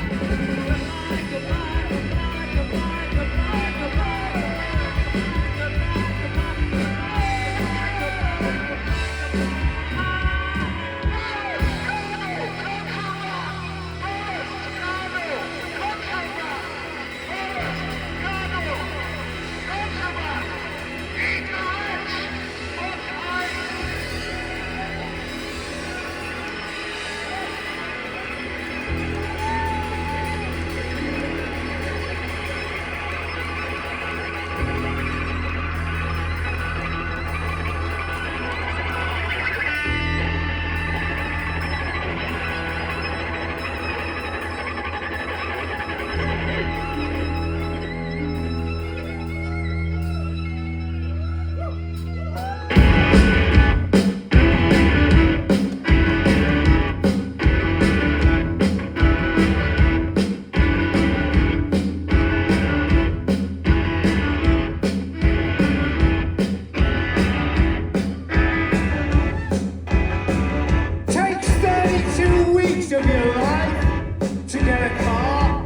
S1: weeks of your life to get a car.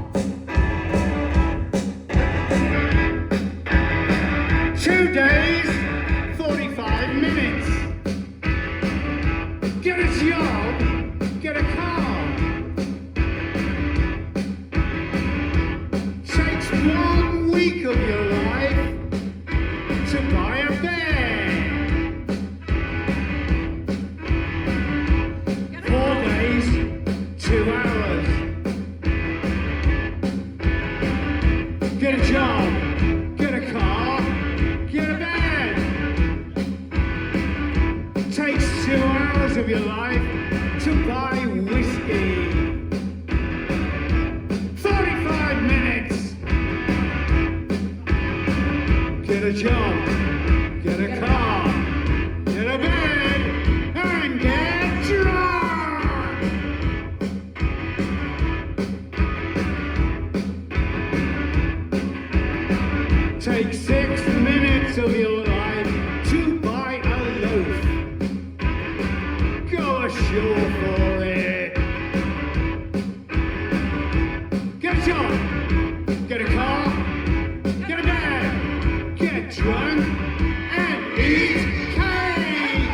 S1: 2 days, 45 minutes. Get a job, get a car. Takes 1 week of your life to buy a bed. 4 days, 2 hours. Get a job, get a car, get a bed. Takes 2 hours of your life to buy whiskey. 45 minutes. Get a job, get a car, get a bed, and get drunk. Take 6 minutes of your life to buy a loaf. Go ashore for it. Get a job, get a car, get a bed, get drunk, and eat cake.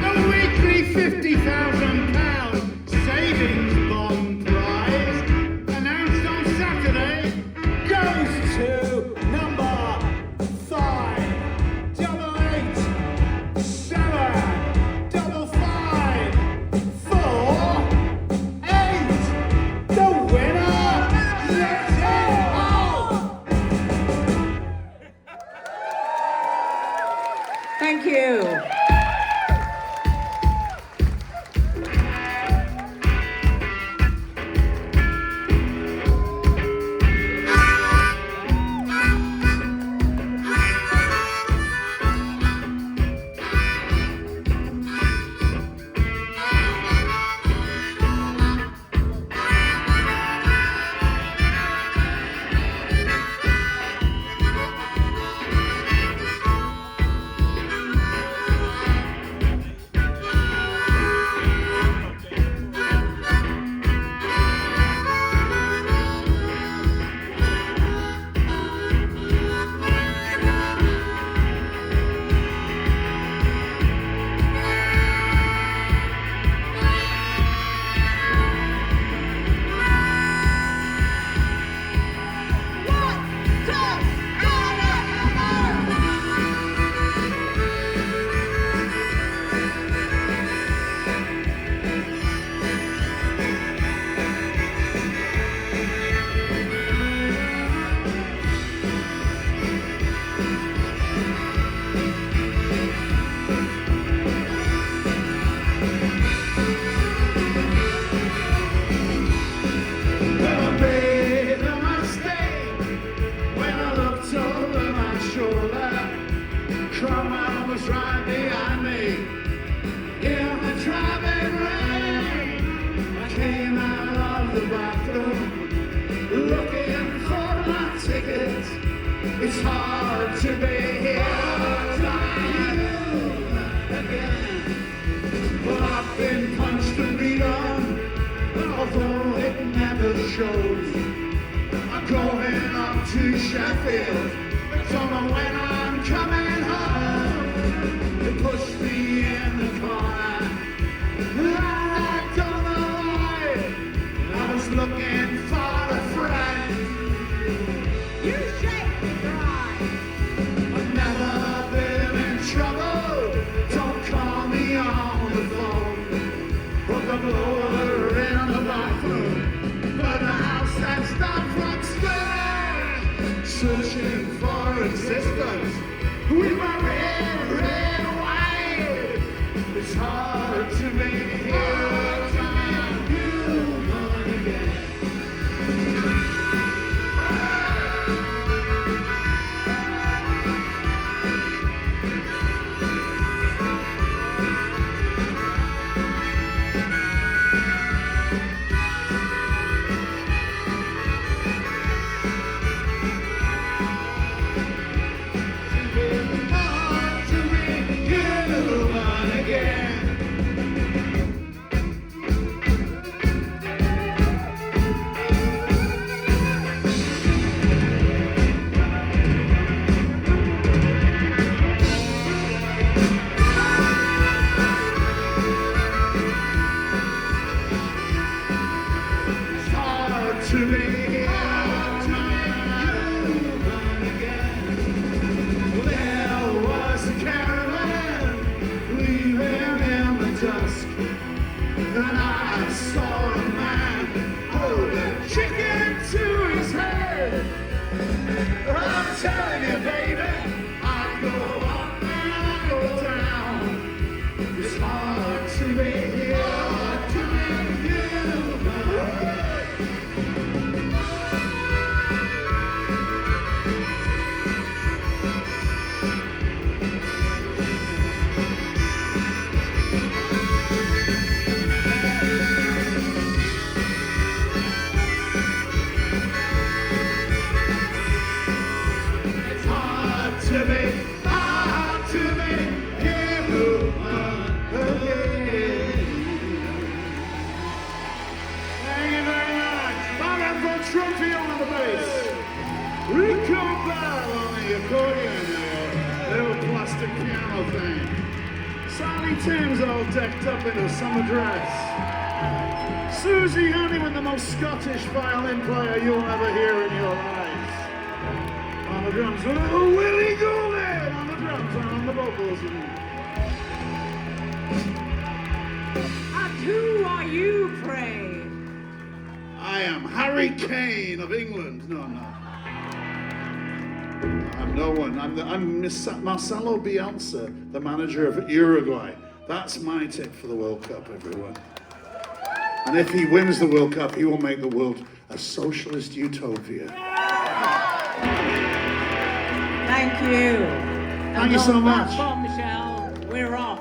S1: A weekly £50,000 savings bond prize announced on Saturday goes to number 5 double 8 7 double 5 4 8. The winner, let's hear all.
S4: Thank you.
S1: Well, I made a mistake when I looked over my shoulder. Cromwell was right behind me in the driving rain. I came out of the bathroom looking for my ticket. It's hard to be here by you again. But I've been punched and beaten, although it never shows. I'm going up to Sheffield, don't know when I'm coming home. They pushed me in the corner, I don't know why. I was looking for a friend. You shake me dry. I've never been in trouble, don't call me on the phone. Put the blower in the bathroom, but the house has stopped from spinning. Searching for existence to be human again. There was a caravan leaving in the dusk, and I saw a man hold a chicken to his head. I'm telling you, baby, I go up and I go down. It's hard to be here, to be human. It's hard to be human again. Thank you very much. Barbara von Trumpion on the bass. Rico Bell on the accordion, little plastic piano thing. Sally Timms all decked up in her summer dress. Susie Honeyman, the most Scottish violin player you'll ever hear in your lives. On the drums, little Willie Goulding on the drums and on the vocals.
S4: And who are you, pray?
S1: I am Harry Kane of England. No. I'm no one. I'm Marcelo Bielsa, the manager of Uruguay. That's my tip for the World Cup, everyone. And if he wins the World Cup, he will make the world a socialist utopia.
S4: Thank you.
S1: Thank you so much.
S4: Bombshell, we're off.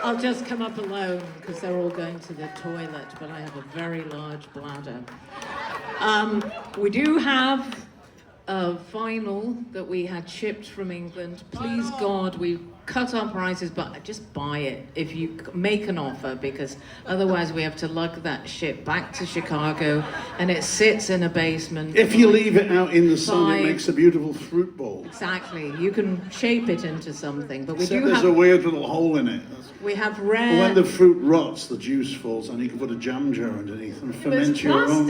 S4: I'll just come up alone because they're all going to the toilet, but I have a very large bladder. We do have a vinyl that we had shipped from England. Please God, we cut our prices, but just buy it if you make an offer, because otherwise we have to lug that shit back to Chicago and it sits in a basement.
S1: If you leave it out in the sun, it makes a beautiful fruit bowl.
S4: Exactly. You can shape it into something, but we
S1: Except
S4: do
S1: there's
S4: have...
S1: a weird little hole in it.
S4: We have rare...
S1: When the fruit rots, the juice falls, and you can put a jam jar underneath and ferment your own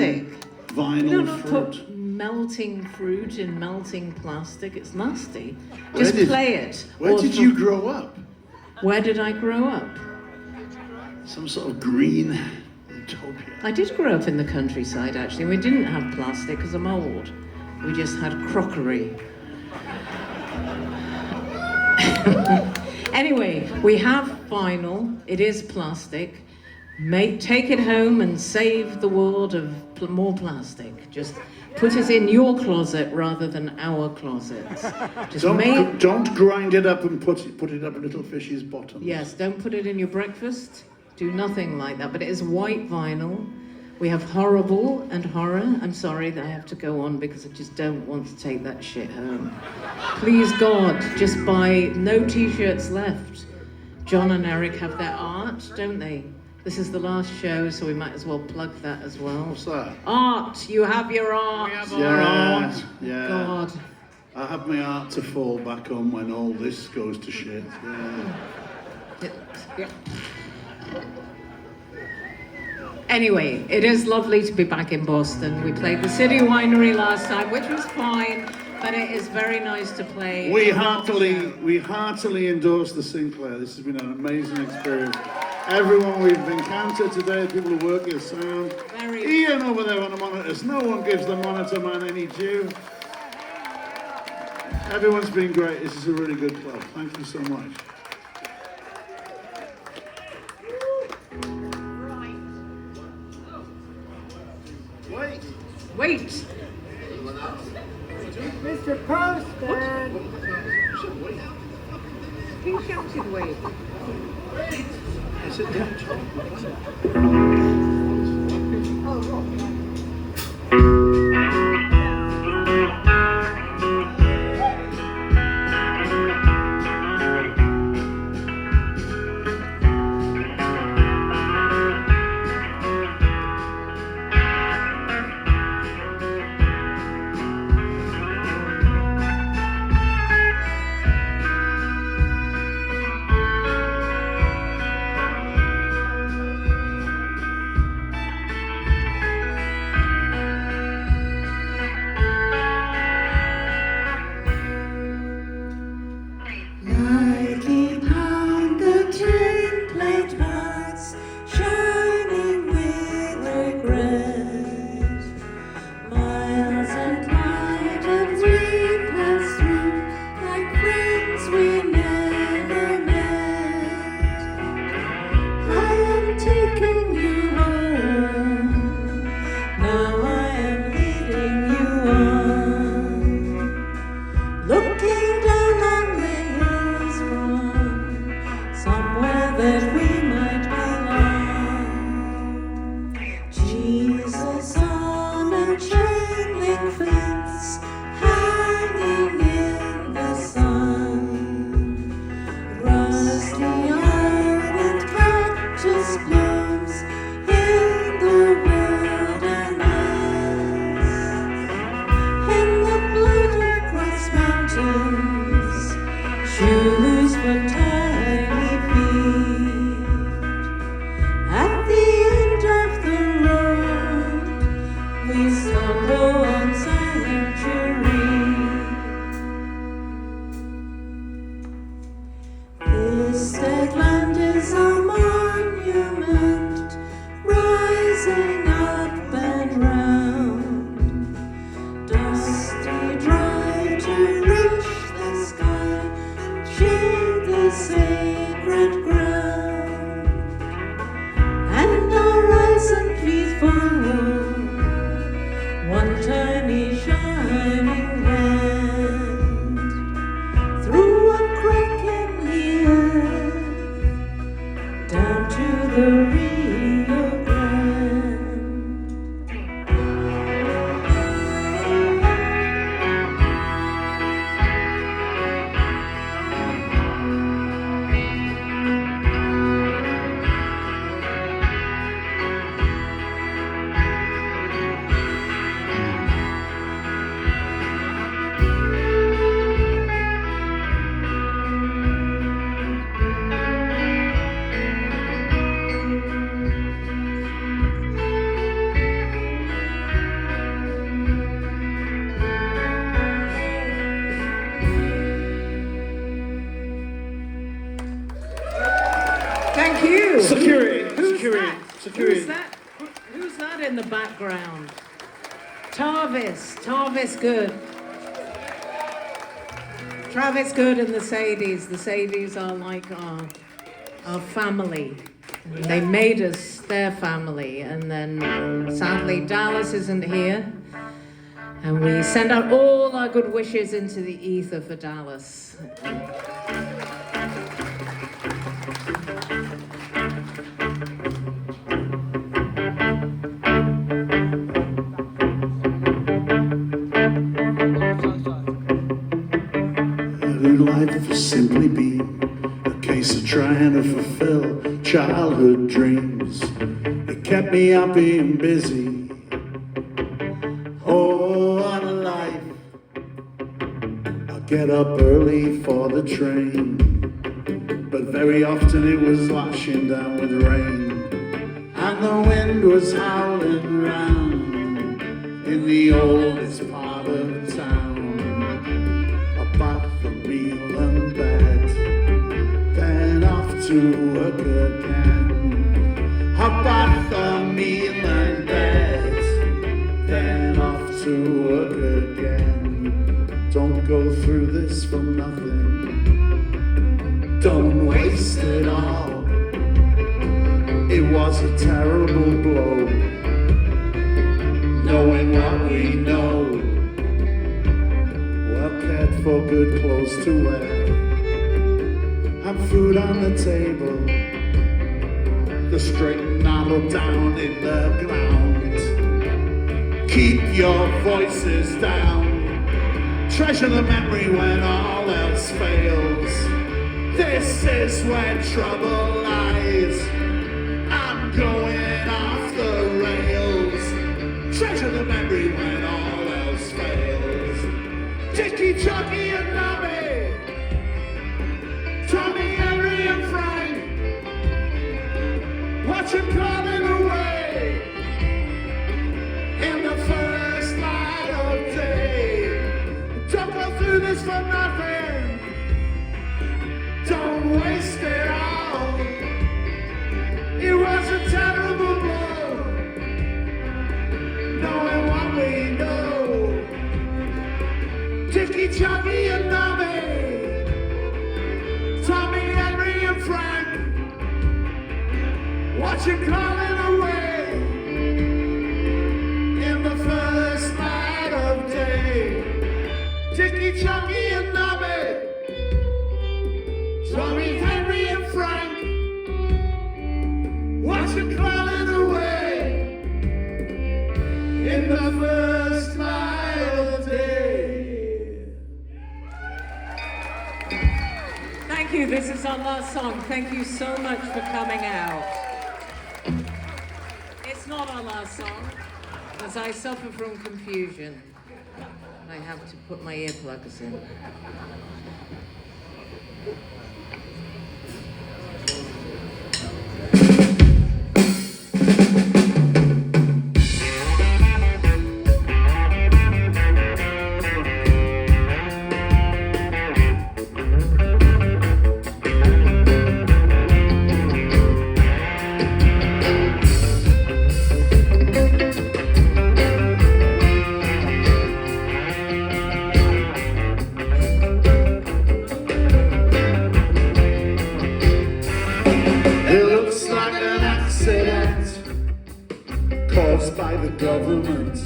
S1: vinyl
S4: You don't
S1: fruit.
S4: put melting fruit in melting plastic. It's nasty. Just play it.
S1: Where did you grow up?
S4: Where did I grow up?
S1: Some sort of green utopia.
S4: I did grow up in the countryside, actually. We didn't have plastic because I'm old. We just had crockery. Anyway, we have vinyl. It is plastic. Take it home and save the world of more plastic. Just put it in your closet rather than our closets. Just
S1: don't grind it up and put it up a little fish's bottom.
S4: Yes, don't put it in your breakfast. Do nothing like that. But it is white vinyl. We have horrible and horror. I'm sorry that I have to go on because I just don't want to take that shit home. Please God, just buy no t-shirts left. John and Eric have their art, don't they? This is the last show, so we might as well plug that as well.
S1: What's that?
S4: Art! You have your art!
S1: We have our art! Yeah.
S4: God.
S1: I have my art to fall back on when all this goes to shit.
S4: Yeah. Anyway, it is lovely to be back in Boston. We played the City Winery last time, which was fine. But it is very nice to play.
S1: We
S4: a rock show.
S1: heartily endorse the Sinclair. This has been an amazing experience. Everyone we've encountered today, people who work your sound.
S4: Very-
S1: Ian over there on the monitors. No one gives the monitor man any due. Everyone's been great. This is a really good club. Thank you so much.
S4: Wait.
S7: Mr. Postman. He shouted wait.
S8: Lightly pound the tin plate hearts, shining with regret. Miles and light and we pass through like friends we never met. I am taking you home, now I am leading you on. Looking down on the hills from somewhere that we might belong. Jesus on a chain link fence, hanging in the sun. Rusty iron and cactus blooms in the wilderness. In the blood of Christ's mountains, shoes for tiny feet. At the end of the road, we stumble on sanctuary. This dead land is a monument, rising up and round. Dusty, dry to reach the sky, shade the sacred ground. And our eyes and feet follow one tiny shining hand through a crack in the earth, down to the Rio Grande.
S4: Thank you.
S1: Security.
S4: Who's
S1: Security.
S4: that?
S1: Security.
S4: Who's that? Who's that in the background? Tarvis Good. Travis Good and the Sadies. The Sadies are like our family. And they made us their family. And then sadly Dallas isn't here. And we send out all our good wishes into the ether for Dallas.
S1: Life has simply been a case of trying to fulfill childhood dreams. It kept me up being busy. Oh, what a life. I'll get up early for the train, but very often it was lashing down with rain, and the wind was howling round in the oldest part of town. feeling bad, then off to work again. Hop off the meal and bed, then off to work again. Don't go through this for nothing, don't waste it all. It was a terrible blow, knowing what we know. Well cared for, good clothes to wear, and food on the table. The straight and narrow down in the ground. Keep your voices down. Treasure the memory when all else fails. This is where trouble lies. I'm going off the rails. Treasure the memory when all else fails. Dickie, Chucky and Nobby, Tommy, Henry and Frank, watch him coming away in the first light of day. Don't go through this for nothing, don't waste it all. It was a terrible blow, knowing what we know. Dickie, Chucky and Nobby, Tommy, Henry and Frank, watch him calling away in the first light of day. Dickie, Chucky and Nobby, Tommy, Henry and Frank, watch him calling away in the first light of day.
S4: Thank you. This is our last song. Thank you so much for coming out. It's not our last song, as I suffer from confusion. I have to put my earplugs in.
S1: By the government,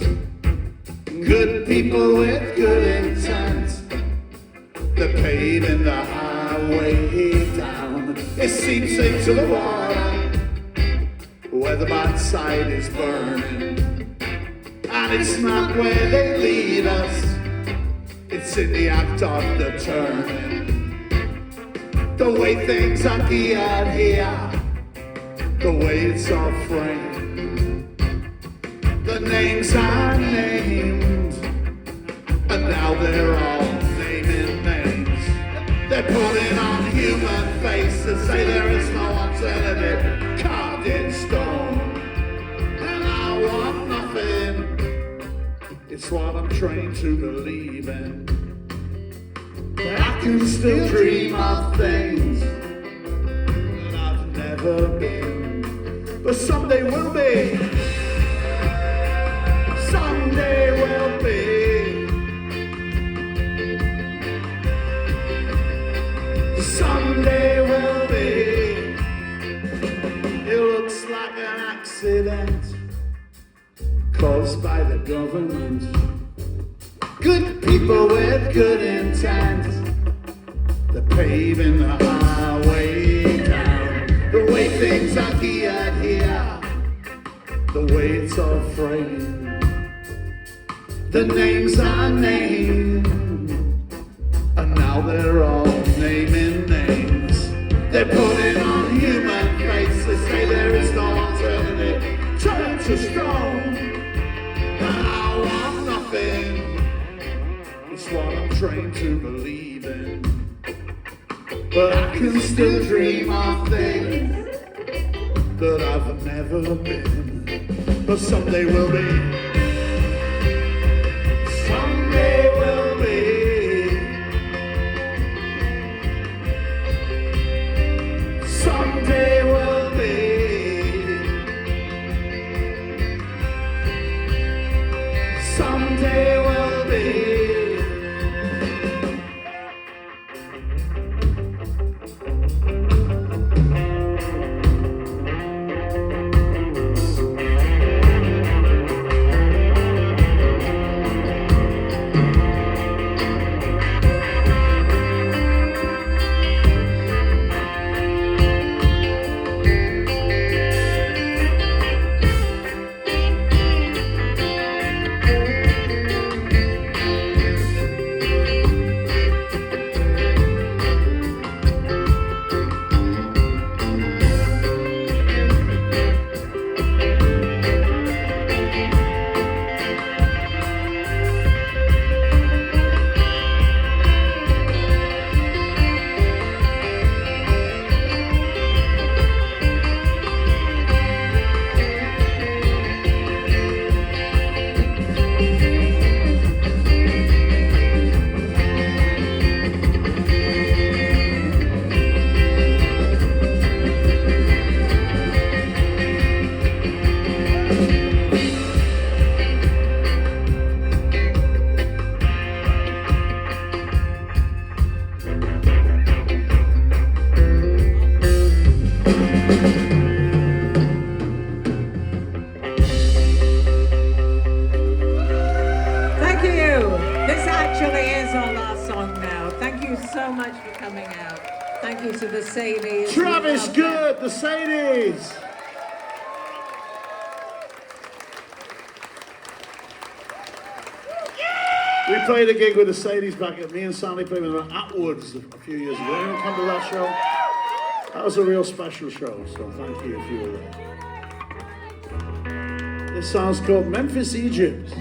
S1: good people with good intent, they're paving the highway down. It seeps into the water where the bad side is burning, and it's not where they lead us, it's in the act of the turning. The way things are geared here, the way it's all framed. The names are named, and now they're all naming names. They're putting on human faces, say there is no alternative, carved in stone. And I want nothing, it's what I'm trained to believe in. But I can still dream of things that I've never been, but someday will be. Someday will be. Someday will be. It looks like an accident caused by the government. Good people with good intent, they're paving the highway down. The way things are geared here, the way it's all framed. The names are named, and now they're all naming names. They're putting on human faces, say there is no alternative, turn to stone. And I want nothing, it's what I'm trained to believe in. But I can still dream of things that I've never been, but someday will be. Someday will be.
S4: So much for coming out. Thank you to the Sadies.
S1: Travis Good, the Sadies. We played a gig with the Sadies back at me and Sandy played with them at Atwoods a few years ago. Anyone come to that show? That was a real special show, so thank you if you were there. This song's called Memphis, Egypt.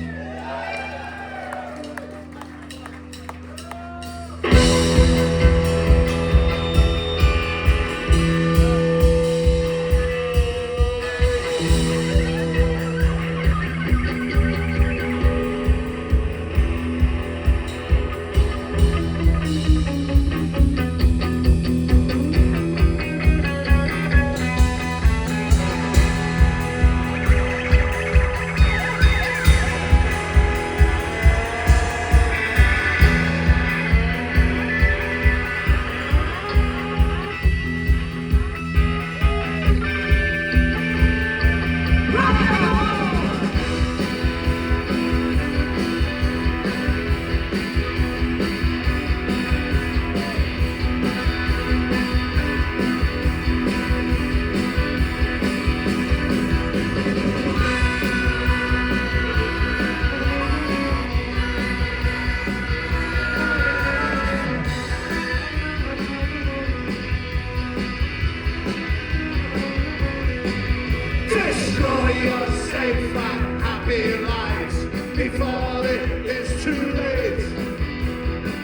S1: Before it is too late,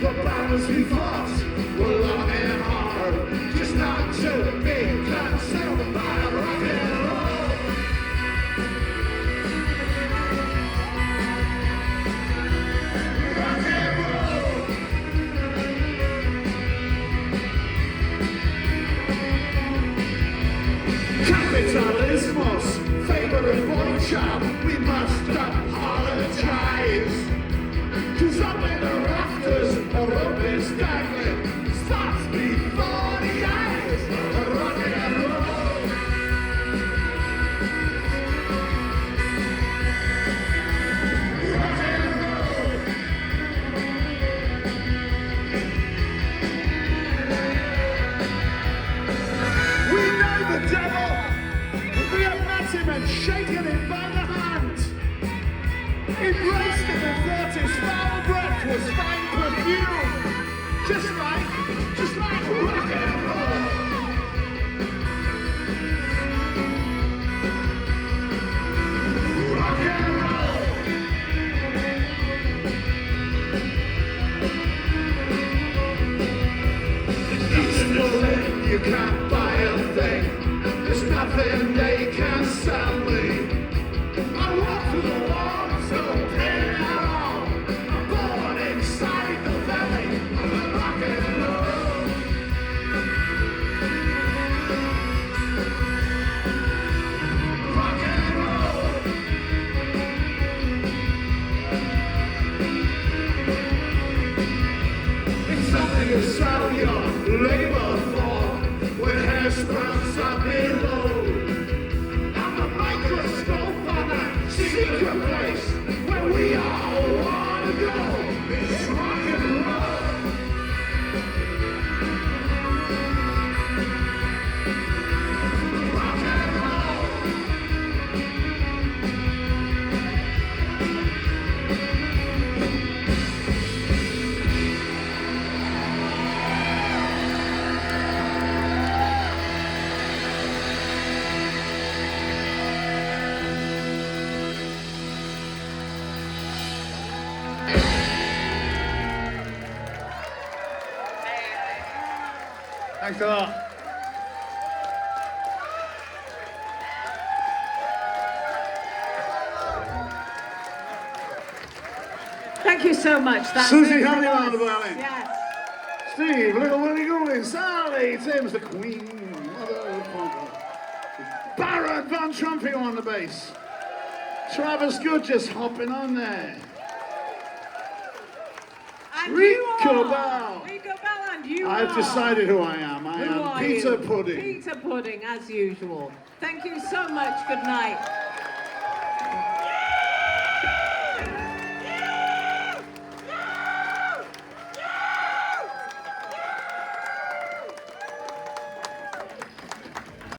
S1: the battles we fought were long and hard, just not to be consumed by rock and roll. Rock and roll. Capitalismos, favorite boy child, we must apologize. 'Cause up in the rafters, a rope is dangling, starts before the eyes, rock and roll. Rock and roll. We know the devil, we have met him and shaken him by the hand. Embraced him and thought his foul breath was fine perfume. Just like rock and roll. Rock and roll. East Berlin, you can't buy a thing. There's nothing they can sell me. I walk through the walls, don't pay at all. I'm born inside the valley of the rock and roll. Rock and roll. It's something to sell your Thanks a lot.
S7: Thank you so much. That's
S1: Susie,
S7: it
S1: how
S7: from
S1: many on
S7: us.
S1: the violin?
S7: Yes.
S1: Steve, Little Willie Golding, Sally, Tim's the Queen, Mother of Conquer. Barrett Von Trumping on the bass. Travis Good just hopping on there.
S7: And
S1: Rico
S7: you are.
S1: Bell.
S7: Rico Bell, and you
S1: I've
S7: are.
S1: decided who I am. I
S7: Who
S1: am
S7: are
S1: Peter
S7: you?
S1: Pudding.
S7: Peter Pudding, as usual. Thank you so much. Good night.